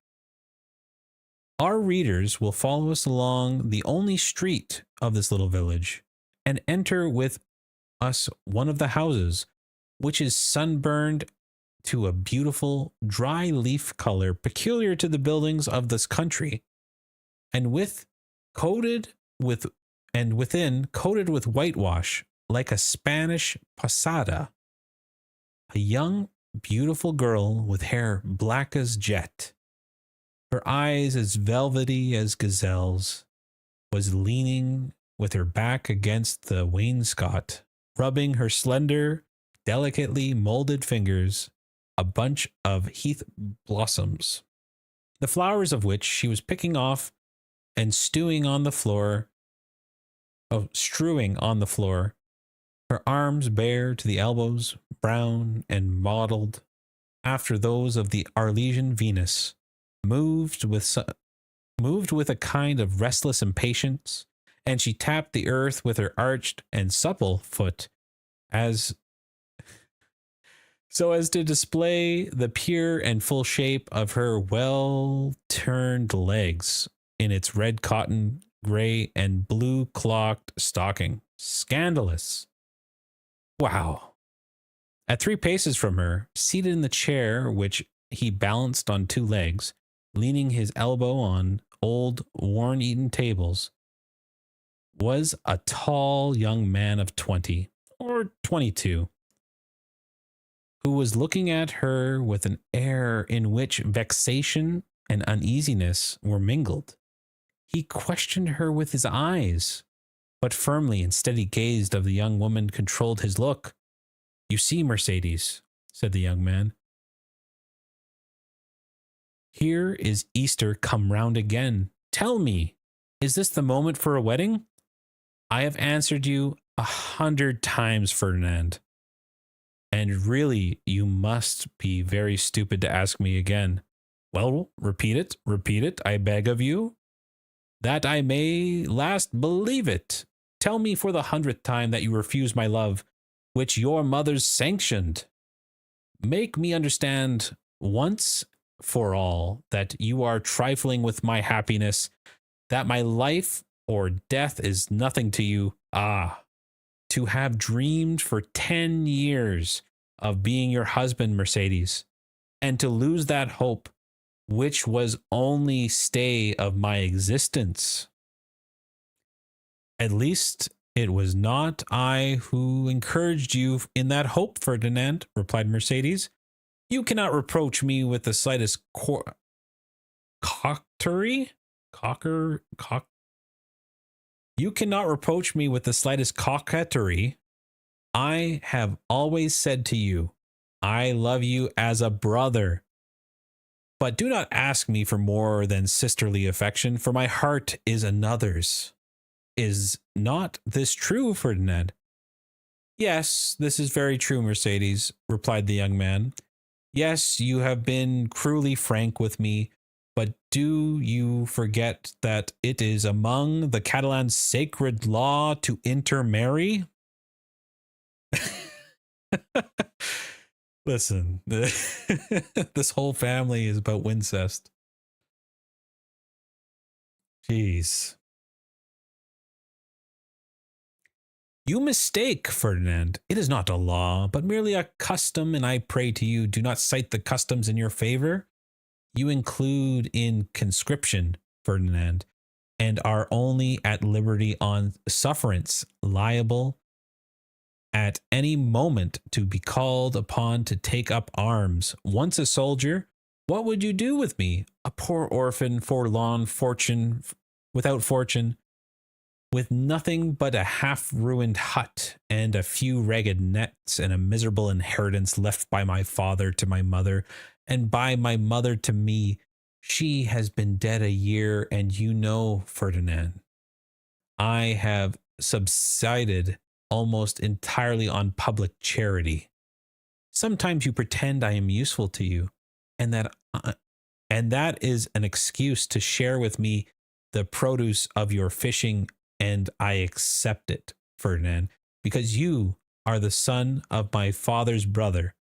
Our readers will follow us along the only street of this little village, and enter with us one of the houses, which is sunburned to a beautiful dry leaf color peculiar to the buildings of this country, and within coated with whitewash like a Spanish posada. A young, beautiful girl with hair black as jet, her eyes as velvety as gazelles, was leaning with her back against the wainscot, rubbing her slender, delicately molded fingers a bunch of heath blossoms, the flowers of which she was picking off and strewing on the floor, her arms bare to the elbows, brown and mottled after those of the Arlesian Venus, moved with a kind of restless impatience, and she tapped the earth with her arched and supple foot, so as to display the pure and full shape of her well-turned legs in its red cotton, gray, and blue clocked stocking. Scandalous. Wow. At 3 paces from her, seated in the chair which he balanced on 2 legs, leaning his elbow on old worm-eaten tables, was a tall young man of 20 or 22, who was looking at her with an air in which vexation and uneasiness were mingled. He questioned her with his eyes, but firmly and steady gaze of the young woman controlled his look. "You see, Mercedes," said the young man, "here is Easter come round again. Tell me, is this the moment for a wedding? I have answered you 100 times, Ferdinand. And really, you must be very stupid to ask me again." "Well, repeat it, I beg of you, that I may last believe it. Tell me for the 100th time that you refuse my love, which your mothers sanctioned. Make me understand once for all that you are trifling with my happiness, that my life or death is nothing to you. Ah, to have dreamed for 10 years of being your husband, Mercedes, and to lose that hope, which was only stay of my existence." "At least it was not I who encouraged you in that hope, Ferdinand," replied Mercedes. "You cannot reproach me with the slightest coquetry. You cannot reproach me with the slightest coquetry. I have always said to you, I love you as a brother. But do not ask me for more than sisterly affection, for my heart is another's. Is not this true, Ferdinand?" "Yes, this is very true, Mercedes," replied the young man. "Yes, you have been cruelly frank with me, but do you forget that it is among the Catalan sacred law to intermarry?" Listen, this whole family is about Wincest. Jeez. "You mistake, Ferdinand. It is not a law, but merely a custom, and I pray to you, do not cite the customs in your favor. You include in conscription, Ferdinand, and are only at liberty on sufferance, liable at any moment to be called upon to take up arms. Once a soldier, what would you do with me? A poor orphan, forlorn, without fortune, with nothing but a half-ruined hut and a few ragged nets and a miserable inheritance left by my father to my mother and by my mother to me. She has been dead a year, and you know, Ferdinand, I have subsided almost entirely on public charity. Sometimes you pretend I am useful to you, and that is an excuse to share with me the produce of your fishing, and I accept it, Ferdinand, because you are the son of my father's brother,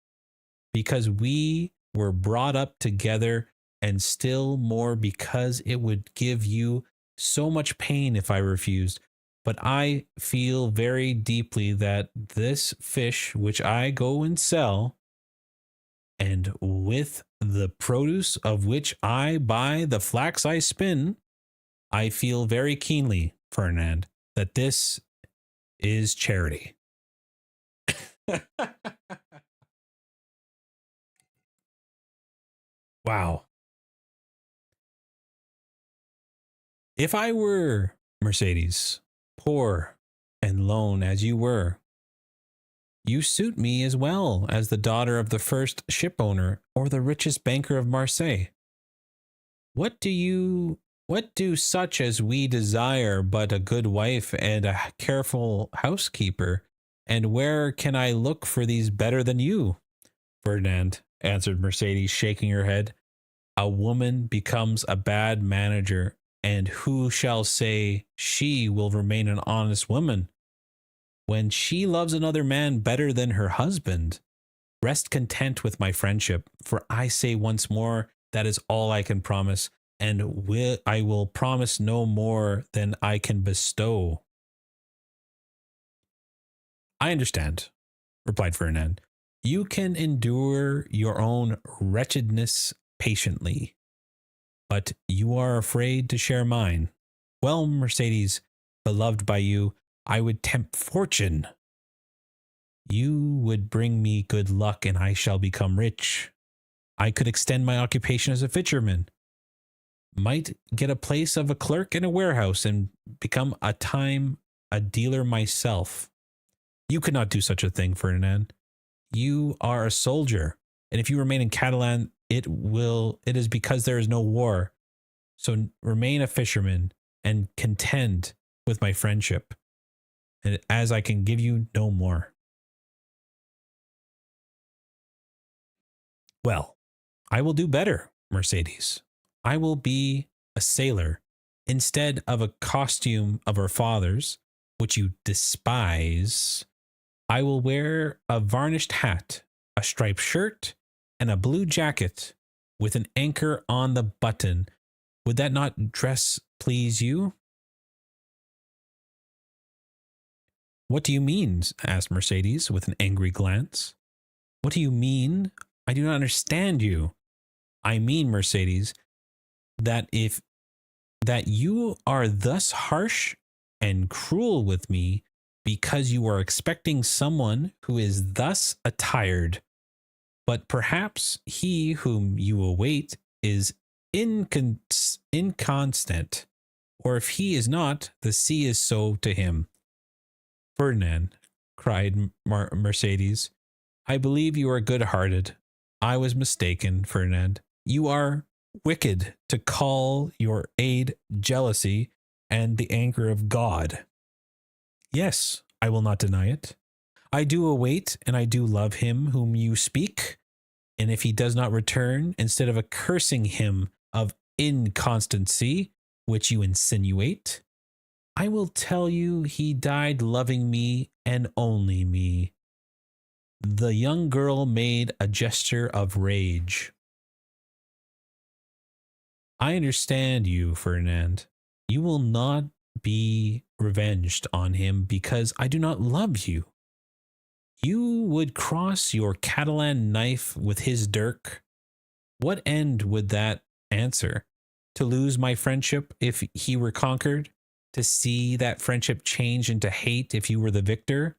because we were brought up together, and still more because it would give you so much pain if I refused. But I feel very deeply that this fish which I go and sell, and with the produce of which I buy the flax I spin, I feel very keenly, Ferdinand, that this is charity. Wow. If I were, Mercedes, poor and lone as you were, you suit me as well as the daughter of the first ship owner or the richest banker of Marseille. What do such as we desire but a good wife and a careful housekeeper? And where can I look for these better than you? Ferdinand, answered Mercedes, shaking her head. A woman becomes a bad manager, and who shall say she will remain an honest woman when she loves another man better than her husband? Rest content with my friendship, for I say once more, that is all I can promise, and I will promise no more than I can bestow. I understand, replied Ferdinand. You can endure your own wretchedness patiently, but you are afraid to share mine. Well, Mercedes, beloved by you, I would tempt fortune. You would bring me good luck, and I shall become rich. I could extend my occupation as a fisherman, might get a place of a clerk in a warehouse, and become a dealer myself. You could not do such a thing, Ferdinand. You are a soldier, and if you remain in Catalan, it is because there is no war. So remain a fisherman and contend with my friendship, and as I can give you no more. Well, I will do better, Mercedes. I will be a sailor instead of a costume of our fathers, which you despise. I will wear a varnished hat, a striped shirt, and a blue jacket with an anchor on the button. Would that not dress please you? What do you mean? Asked Mercedes with an angry glance. What do you mean? I do not understand you. I mean, Mercedes, that you are thus harsh and cruel with me because you are expecting someone who is thus attired, but perhaps he whom you await is inconstant, or if he is not, the sea is so to him. Ferdinand, cried Mercedes, I believe you are good-hearted. I was mistaken, Ferdinand. You are wicked to call your aid jealousy and the anger of God. Yes, I will not deny it. I do await and I do love him whom you speak, and if he does not return, instead of accusing him of inconstancy, which you insinuate, I will tell you he died loving me and only me. The young girl made a gesture of rage. I understand you, Ferdinand. You will not be revenged on him because I do not love you. You would cross your Catalan knife with his dirk. What end would that answer? To lose my friendship if he were conquered? To see that friendship change into hate if you were the victor?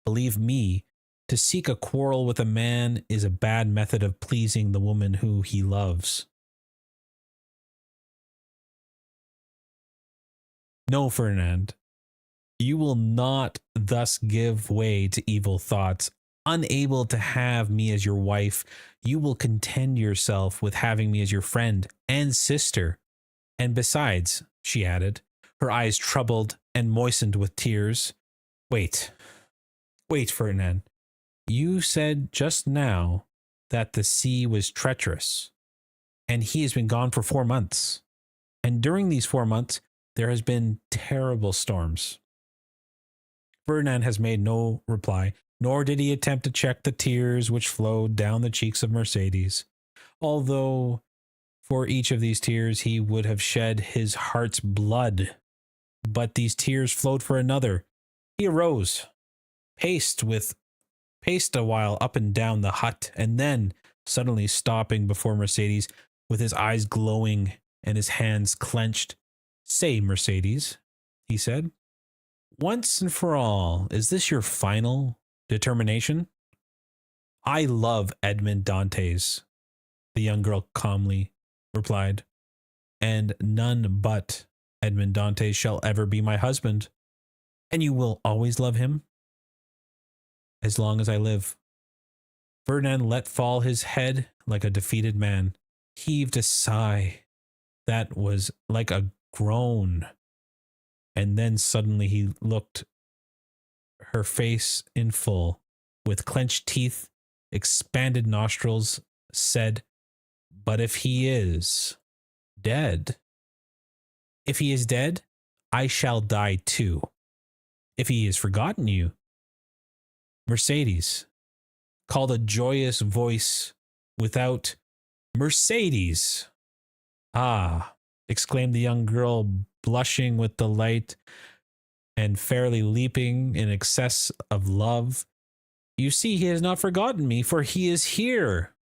Believe me, to seek a quarrel with a man is a bad method of pleasing the woman who he loves. No, Ferdinand, you will not thus give way to evil thoughts. Unable to have me as your wife, you will content yourself with having me as your friend and sister. And besides, she added, her eyes troubled and moistened with tears, wait, Ferdinand. You said just now that the sea was treacherous, and he has been gone for 4 months. And during these 4 months, there has been terrible storms. Ferdinand has made no reply, nor did he attempt to check the tears which flowed down the cheeks of Mercedes, although for each of these tears he would have shed his heart's blood. But these tears flowed for another. He arose, paced a while up and down the hut, and then, suddenly stopping before Mercedes, with his eyes glowing and his hands clenched, "Say, Mercedes," he said, "once and for all, is this your final determination?" "I love Edmond Dantes," the young girl calmly replied, "and none but Edmond Dantes shall ever be my husband." "And you will always love him?" "As long as I live." Ferdinand let fall his head like a defeated man, heaved a sigh that was like a groan, and then suddenly he looked her face in full, with clenched teeth, expanded nostrils, said, "But if he is dead, if he is dead, I shall die too. If he has forgotten you." "Mercedes," called a joyous voice without. "Mercedes!" "Ah!" exclaimed the young girl, blushing with delight and fairly leaping in excess of love. "You see, he has not forgotten me, for he is here."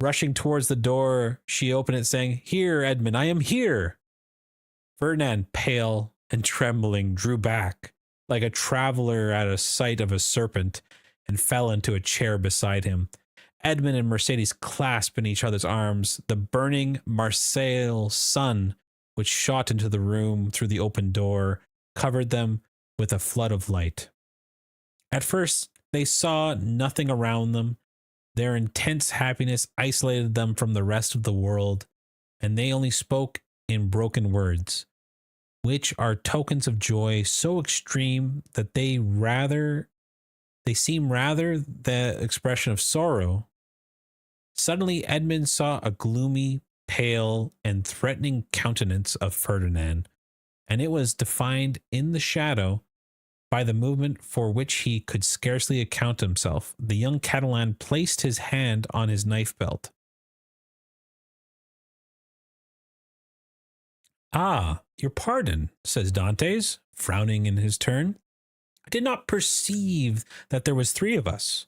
Rushing towards the door, she opened it, saying, "Here, Edmund, I am here." Ferdinand, pale and trembling, drew back like a traveler at a sight of a serpent, and fell into a chair beside him. Edmund and Mercedes clasped in each other's arms. The burning Marseille sun, which shot into the room through the open door, covered them with a flood of light. At first, they saw nothing around them. Their intense happiness isolated them from the rest of the world, and they only spoke in broken words, which are tokens of joy so extreme that they seem rather the expression of sorrow. Suddenly Edmund saw a gloomy, pale, and threatening countenance of Ferdinand, and it was defined in the shadow by the movement for which he could scarcely account himself. The young Catalan placed his hand on his knife belt. "Ah, your pardon," says Dantes, frowning in his turn. "I did not perceive that there was 3 of us."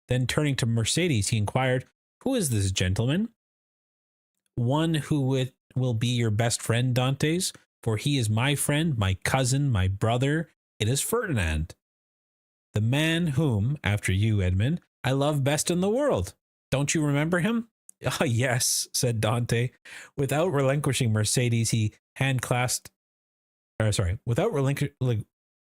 Then turning to Mercedes, he inquired, "Who is this gentleman?" "One who will be your best friend, Dantes, for he is my friend, my cousin, my brother. It is Ferdinand, the man whom, after you, Edmund, I love best in the world. Don't you remember him?" "Ah, yes," said Dante. Without relinquishing Mercedes, he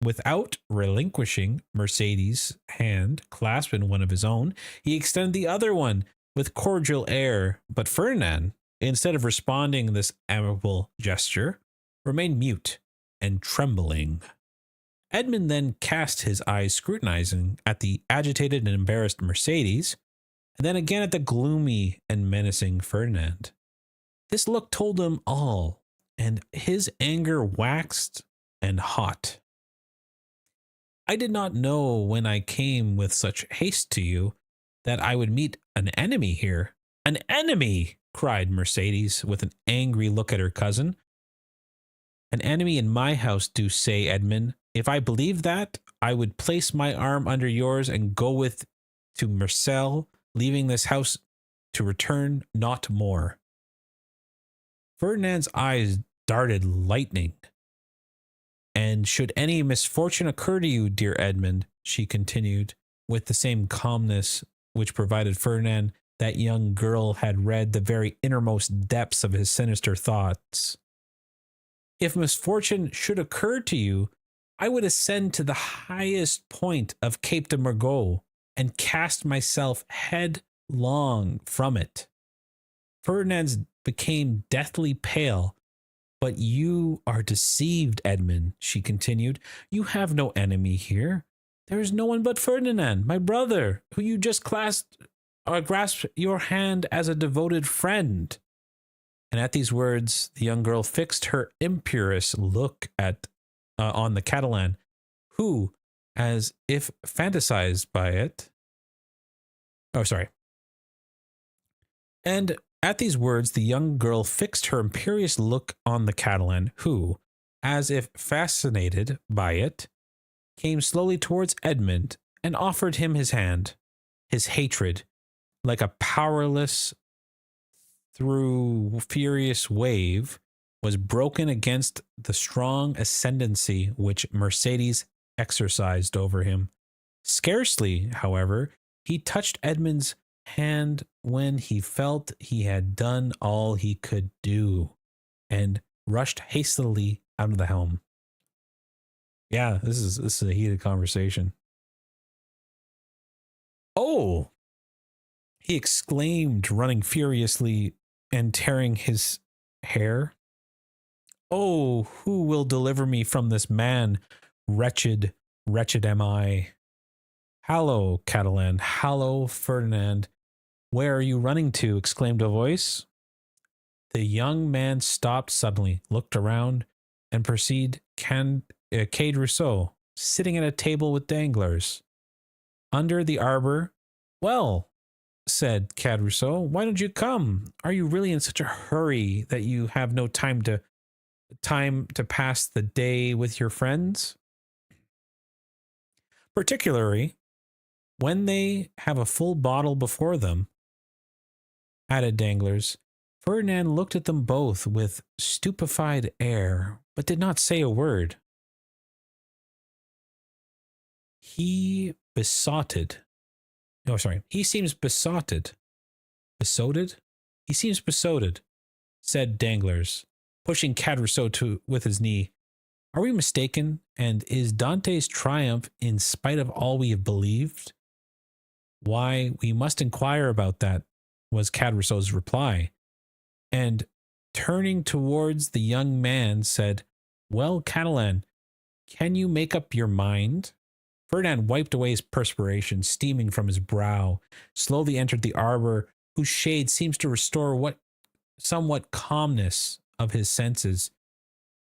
without relinquishing Mercedes' hand clasped in one of his own, he extended the other one with cordial air. But Ferdinand, instead of responding this amicable gesture, remained mute and trembling. Edmund then cast his eyes scrutinizing at the agitated and embarrassed Mercedes, and then again at the gloomy and menacing Ferdinand. This look told him all, and his anger waxed and hot. "I did not know when I came with such haste to you that I would meet an enemy here." "An enemy!" cried Mercedes with an angry look at her cousin. "An enemy in my house, do say, Edmund. If I believed that, I would place my arm under yours and go with to Marseille, leaving this house to return not more." Ferdinand's eyes darted lightning, And should any misfortune occur to you, dear Edmund, she continued, with the same calmness which provided Ferdinand that young girl had read the very innermost depths of his sinister thoughts. If misfortune should occur to you, I would ascend to the highest point of Cape de Margot and cast myself headlong from it. Ferdinand became deathly pale. But you are deceived, Edmund, she continued. You have no enemy here. There is no one but Ferdinand, my brother, who you just grasped your hand as a devoted friend. And at these words, the young girl fixed her imperious look on the Catalan, who, as if fantasized by it, And at these words, the young girl fixed her imperious look on the Catalan, who, as if fascinated by it, came slowly towards Edmund and offered him his hand. His hatred, like a powerless through furious wave, was broken against the strong ascendancy which Mercedes exercised over him. Scarcely, however, he touched Edmund's hand when he felt he had done all he could do, and rushed hastily out of the helm. Yeah, this is a heated conversation. Oh, he exclaimed, running furiously and tearing his hair. Oh, who will deliver me from this man? Wretched, wretched am I. Hallo, Catalan, hallo, Ferdinand. Where are you running to? Exclaimed a voice. The young man stopped suddenly, looked around, and perceived Cade Rousseau sitting at a table with Danglars. Under the arbor. Well, said Cade Rousseau, why don't you come? Are you really in such a hurry that you have no time to pass the day with your friends? Particularly when they have a full bottle before them, added Danglars. Ferdinand looked at them both with stupefied air, but did not say a word. He seems besotted. Besotted? He seems besotted, said Danglars, pushing Cade Rousseau with his knee. Are we mistaken? And is Dante's triumph in spite of all we have believed? Why, we must inquire about that, was Cade Rousseau's reply. And turning towards the young man, said, well, Catalan, can you make up your mind? Ferdinand wiped away his perspiration, steaming from his brow, slowly entered the arbor, whose shade seems to restore somewhat calmness of his senses,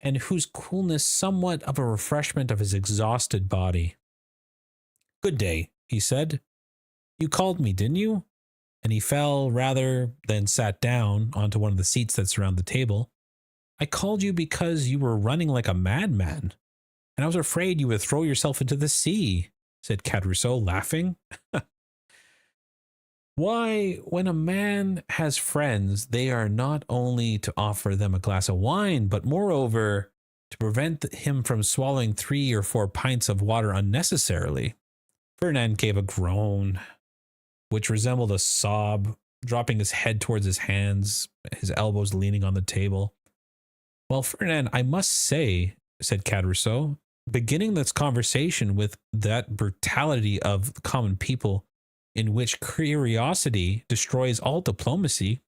and whose coolness somewhat of a refreshment of his exhausted body. Good day, he said. You called me, didn't you? And he fell rather than sat down onto one of the seats that surround the table. I called you because you were running like a madman, and I was afraid you would throw yourself into the sea, said Cade Rousseau, laughing. Why, when a man has friends, they are not only to offer them a glass of wine, but moreover, to prevent him from swallowing 3 or 4 pints of water unnecessarily. Ferdinand gave a groan, which resembled a sob, dropping his head towards his hands, his elbows leaning on the table. Well, Ferdinand, I must say, said Cade Rousseau, beginning this conversation with that brutality of the common people in which curiosity destroys all diplomacy,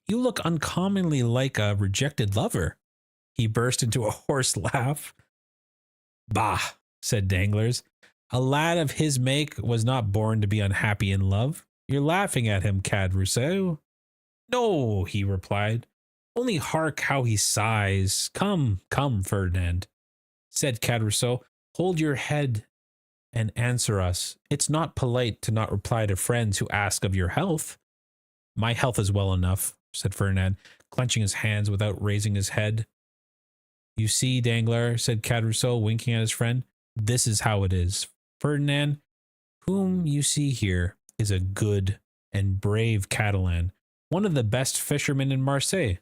you look uncommonly like a rejected lover. He burst into a hoarse laugh. Bah, said Danglars. A lad of his make was not born to be unhappy in love. You're laughing at him, Cade Rousseau. No, he replied. Only hark how he sighs. Come, come, Ferdinand, said Cade Rousseau. Hold your head and answer us. It's not polite to not reply to friends who ask of your health. My health is well enough, said Ferdinand, clenching his hands without raising his head. You see, Danglars, said Cade Rousseau, winking at his friend, this is how it is. Ferdinand, whom you see here, is a good and brave Catalan, one of the best fishermen in Marseille.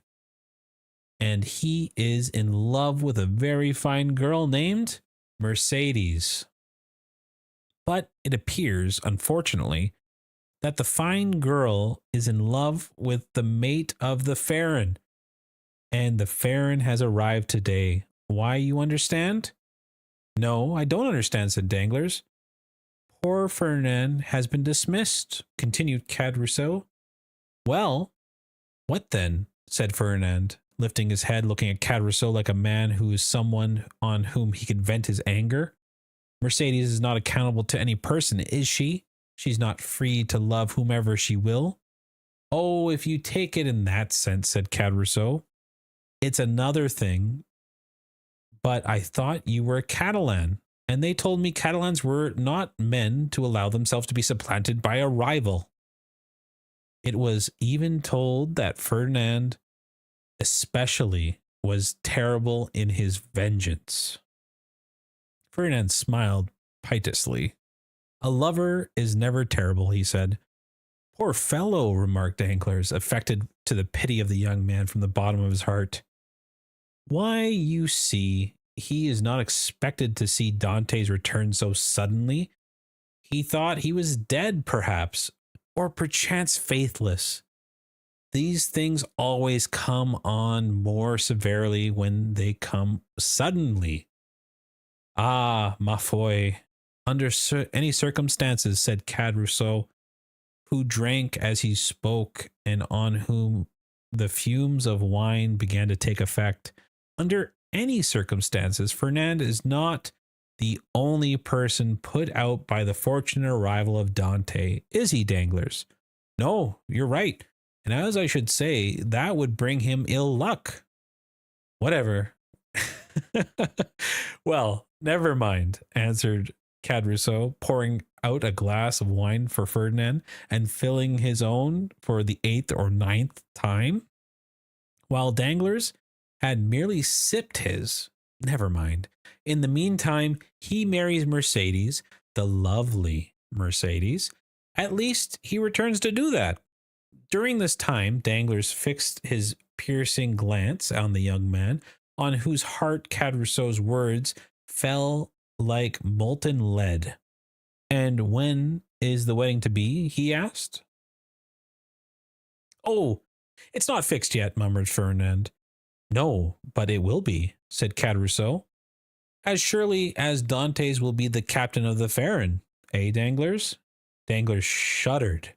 and he is in love with a very fine girl named Mercedes. But it appears, unfortunately, that the fine girl is in love with the mate of the Farron, and the Farron has arrived today. Why, you understand? No, I don't understand, said Danglars. Poor Ferdinand has been dismissed, continued Caderousse. Well, what then? Said Ferdinand, lifting his head, looking at Caderousse like a man who is someone on whom he can vent his anger. Mercedes is not accountable to any person, is she? She's not free to love whomever she will. Oh, if you take it in that sense, said Caderousse, it's another thing. But I thought you were a Catalan, and they told me Catalans were not men to allow themselves to be supplanted by a rival. It was even told that Ferdinand especially was terrible in his vengeance. Ferdinand smiled piteously. A lover is never terrible, he said. Poor fellow, remarked Danglars, affected to the pity of the young man from the bottom of his heart. Why, you see, he is not expected to see Dante's return so suddenly. He thought he was dead, perhaps, or perchance faithless. These things always come on more severely when they come suddenly. Ah, ma foi, under any circumstances, said Caderousse, who drank as he spoke and on whom the fumes of wine began to take effect. Under any circumstances, Fernand is not the only person put out by the fortunate arrival of Dante, is he, Danglars? No, you're right. And as I should say, that would bring him ill luck. Whatever. Well, never mind, answered Caderousse, pouring out a glass of wine for Ferdinand and filling his own for the 8th or 9th time, while Danglars had merely sipped his. Never mind. In the meantime, he marries Mercedes, the lovely Mercedes. At least he returns to do that. During this time, Danglars fixed his piercing glance on the young man, on whose heart Caderousse's words fell like molten lead. And when is the wedding to be? He asked. Oh, it's not fixed yet, murmured Ferdinand. No, but it will be, said Caderousse. As surely as Dante's will be the captain of the Farron, eh, Danglars? Danglars shuddered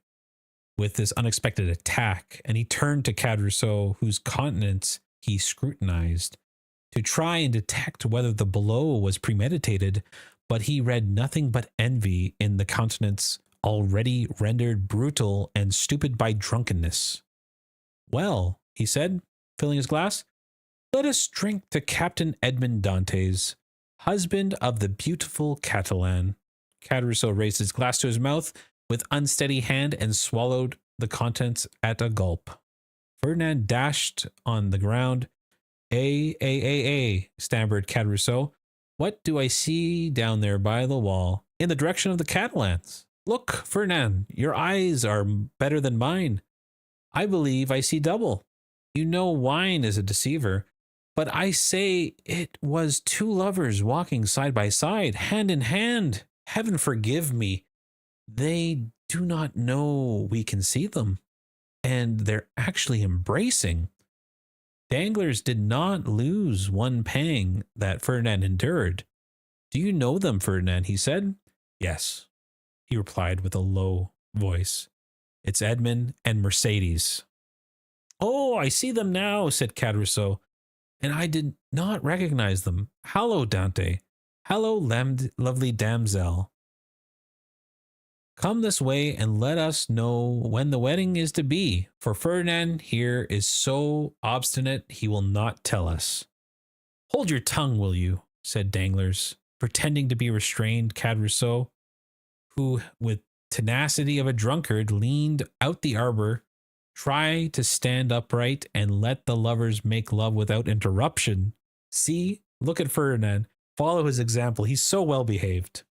with this unexpected attack, and he turned to Caderousse, whose countenance he scrutinized, to try and detect whether the blow was premeditated, but he read nothing but envy in the countenance already rendered brutal and stupid by drunkenness. Well, he said, filling his glass, let us drink to Captain Edmond Dantes, husband of the beautiful Catalan. Caderousse raised his glass to his mouth with unsteady hand and swallowed the contents at a gulp. Ferdinand dashed on the ground. Stammered Caderousse. What do I see down there by the wall? In the direction of the Catalans. Look, Ferdinand, your eyes are better than mine. I believe I see double. You know wine is a deceiver, but I say it was two lovers walking side by side, hand in hand. Heaven forgive me. They do not know we can see them, and they're actually embracing. Danglars did not lose one pang that Ferdinand endured. Do you know them, Ferdinand? He said. Yes, he replied with a low voice. It's Edmond and Mercedes. Oh, I see them now, said Caderousse, and I did not recognize them. Hallo, Dante. Hallo, lovely damsel. Come this way and let us know when the wedding is to be, for Ferdinand here is so obstinate he will not tell us. Hold your tongue, will you? Said Danglars, pretending to be restrained. Caderousse, who with tenacity of a drunkard leaned out the arbor, tried to stand upright and let the lovers make love without interruption. See, look at Ferdinand. Follow his example. He's so well behaved.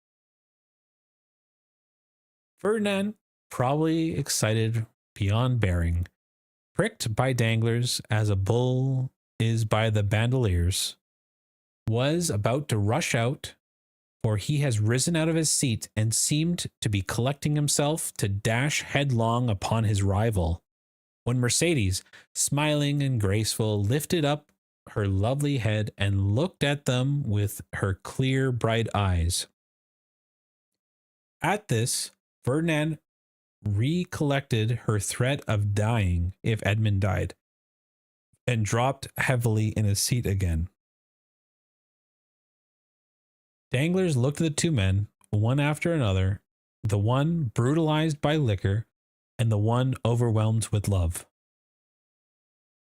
Ferdinand, probably excited beyond bearing, pricked by Danglars as a bull is by the bandoliers, was about to rush out, for he has risen out of his seat and seemed to be collecting himself to dash headlong upon his rival, when Mercedes, smiling and graceful, lifted up her lovely head and looked at them with her clear, bright eyes. At this, Ferdinand recollected her threat of dying if Edmund died, and dropped heavily in his seat again. Danglars looked at the two men, one after another, the one brutalized by liquor, and the one overwhelmed with love.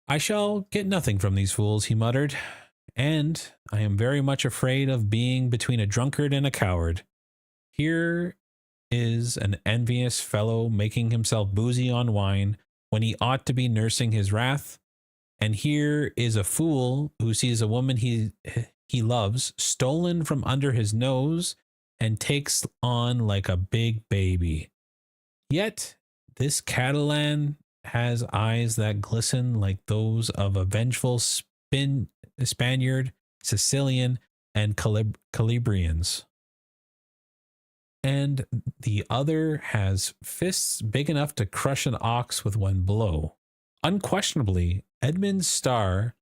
"I shall get nothing from these fools," he muttered, "and I am very much afraid of being between a drunkard and a coward. Here is an envious fellow making himself boozy on wine when he ought to be nursing his wrath, and here is a fool who sees a woman he loves stolen from under his nose and takes on like a big baby. Yet this Catalan has eyes that glisten like those of a vengeful Spaniard, Sicilian, and Calabrians. And the other has fists big enough to crush an ox with one blow. Unquestionably, Edmund's star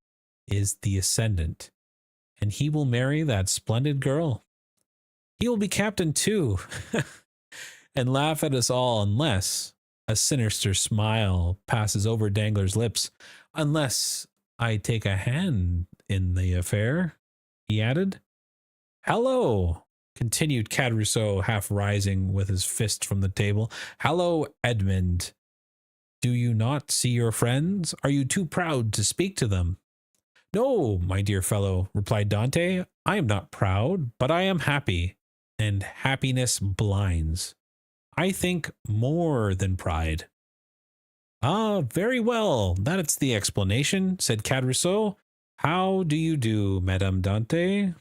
is the ascendant, and he will marry that splendid girl. He will be captain too, and laugh at us all unless," a sinister smile passes over Danglars' lips, "unless I take a hand in the affair," he added. "Hallo!" continued Caderousse, half rising with his fist from the table. "Hallo, Edmund! Do you not see your friends? Are you too proud to speak to them?" "No, my dear fellow," replied Dante, "I am not proud, but I am happy, and happiness blinds. I think more than pride." "Ah, very well, that's the explanation," said Caderousse. "How do you do, Madame Dante?"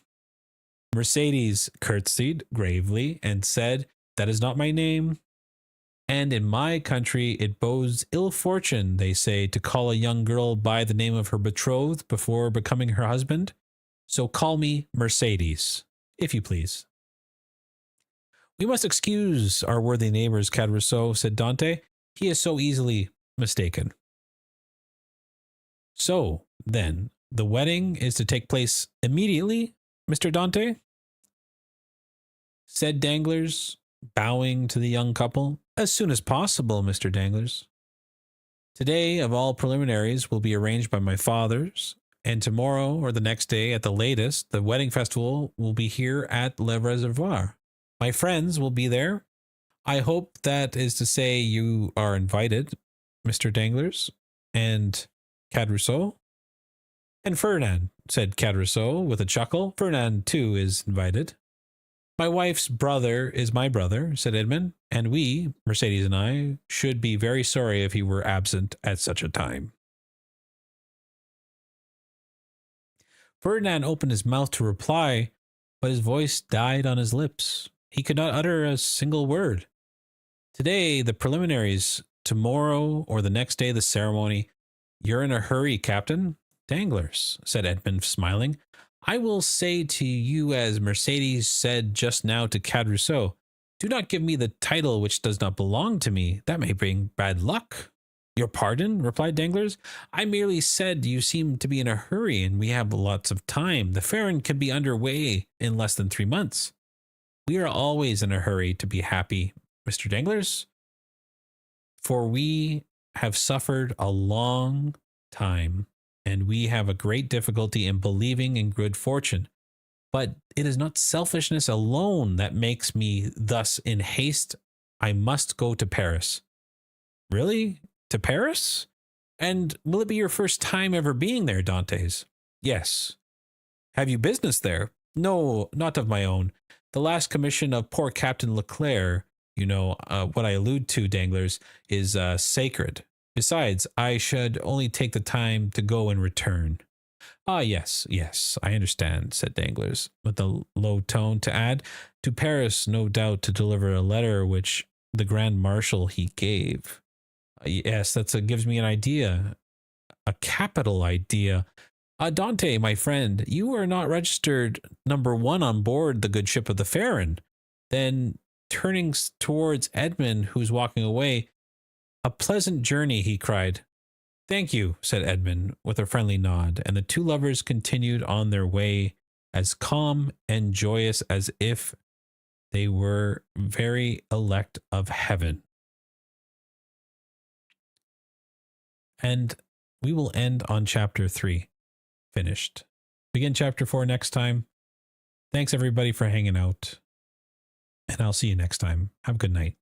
Mercedes curtsied gravely and said, "That is not my name, and in my country it bodes ill fortune, they say, to call a young girl by the name of her betrothed before becoming her husband. So call me Mercedes, if you please." "We must excuse our worthy neighbors, Caderousse," said Dante. "He is so easily mistaken." "So, then, the wedding is to take place immediately, Mr. Dante?" said Danglars, bowing to the young couple. "As soon as possible, Mr. Danglars. Today, of all preliminaries, will be arranged by my fathers, and tomorrow or the next day at the latest, the wedding festival will be here at Le Reservoir. My friends will be there. I hope that is to say you are invited, Mr. Danglars and Caderousse." "And Ferdinand," said Caderousse with a chuckle. "Ferdinand, too, is invited." "My wife's brother is my brother," said Edmund, "and we, Mercedes and I, should be very sorry if he were absent at such a time." Ferdinand opened his mouth to reply, but his voice died on his lips. He could not utter a single word. "Today the preliminaries, tomorrow or the next day the ceremony. You're in a hurry, Captain." "Danglars," said Edmund, smiling, "I will say to you as Mercedes said just now to Caderousse, do not give me the title which does not belong to me. That may bring bad luck." "Your pardon," replied Danglars. "I merely said you seem to be in a hurry, and we have lots of time. The Farron can be under way in less than 3 months. We are always in a hurry to be happy, Mr. Danglars, for we have suffered a long time, and we have a great difficulty in believing in good fortune. But it is not selfishness alone that makes me thus in haste. I must go to Paris." "Really? To Paris? And will it be your first time ever being there, Dantes?" "Yes." "Have you business there?" "No, not of my own. The last commission of poor Captain Leclerc, you know, what I allude to, Danglars, is sacred. Besides, I should only take the time to go and return." "Ah, yes, yes, I understand," said Danglars, with a low tone, to add, "to Paris, no doubt, to deliver a letter which the Grand Marshal he gave." "Yes, that gives me an idea, a capital idea. Dante, my friend, you are not registered number one on board the good ship of the Farron. Then, turning towards Edmund, who's walking away, a pleasant journey, he cried. Thank you, said Edmund, with a friendly nod, and the two lovers continued on their way as calm and joyous as if they were very elect of heaven. And we will end on chapter 3. Finished. Begin chapter 4 next time. Thanks everybody for hanging out. And I'll see you next time. Have a good night.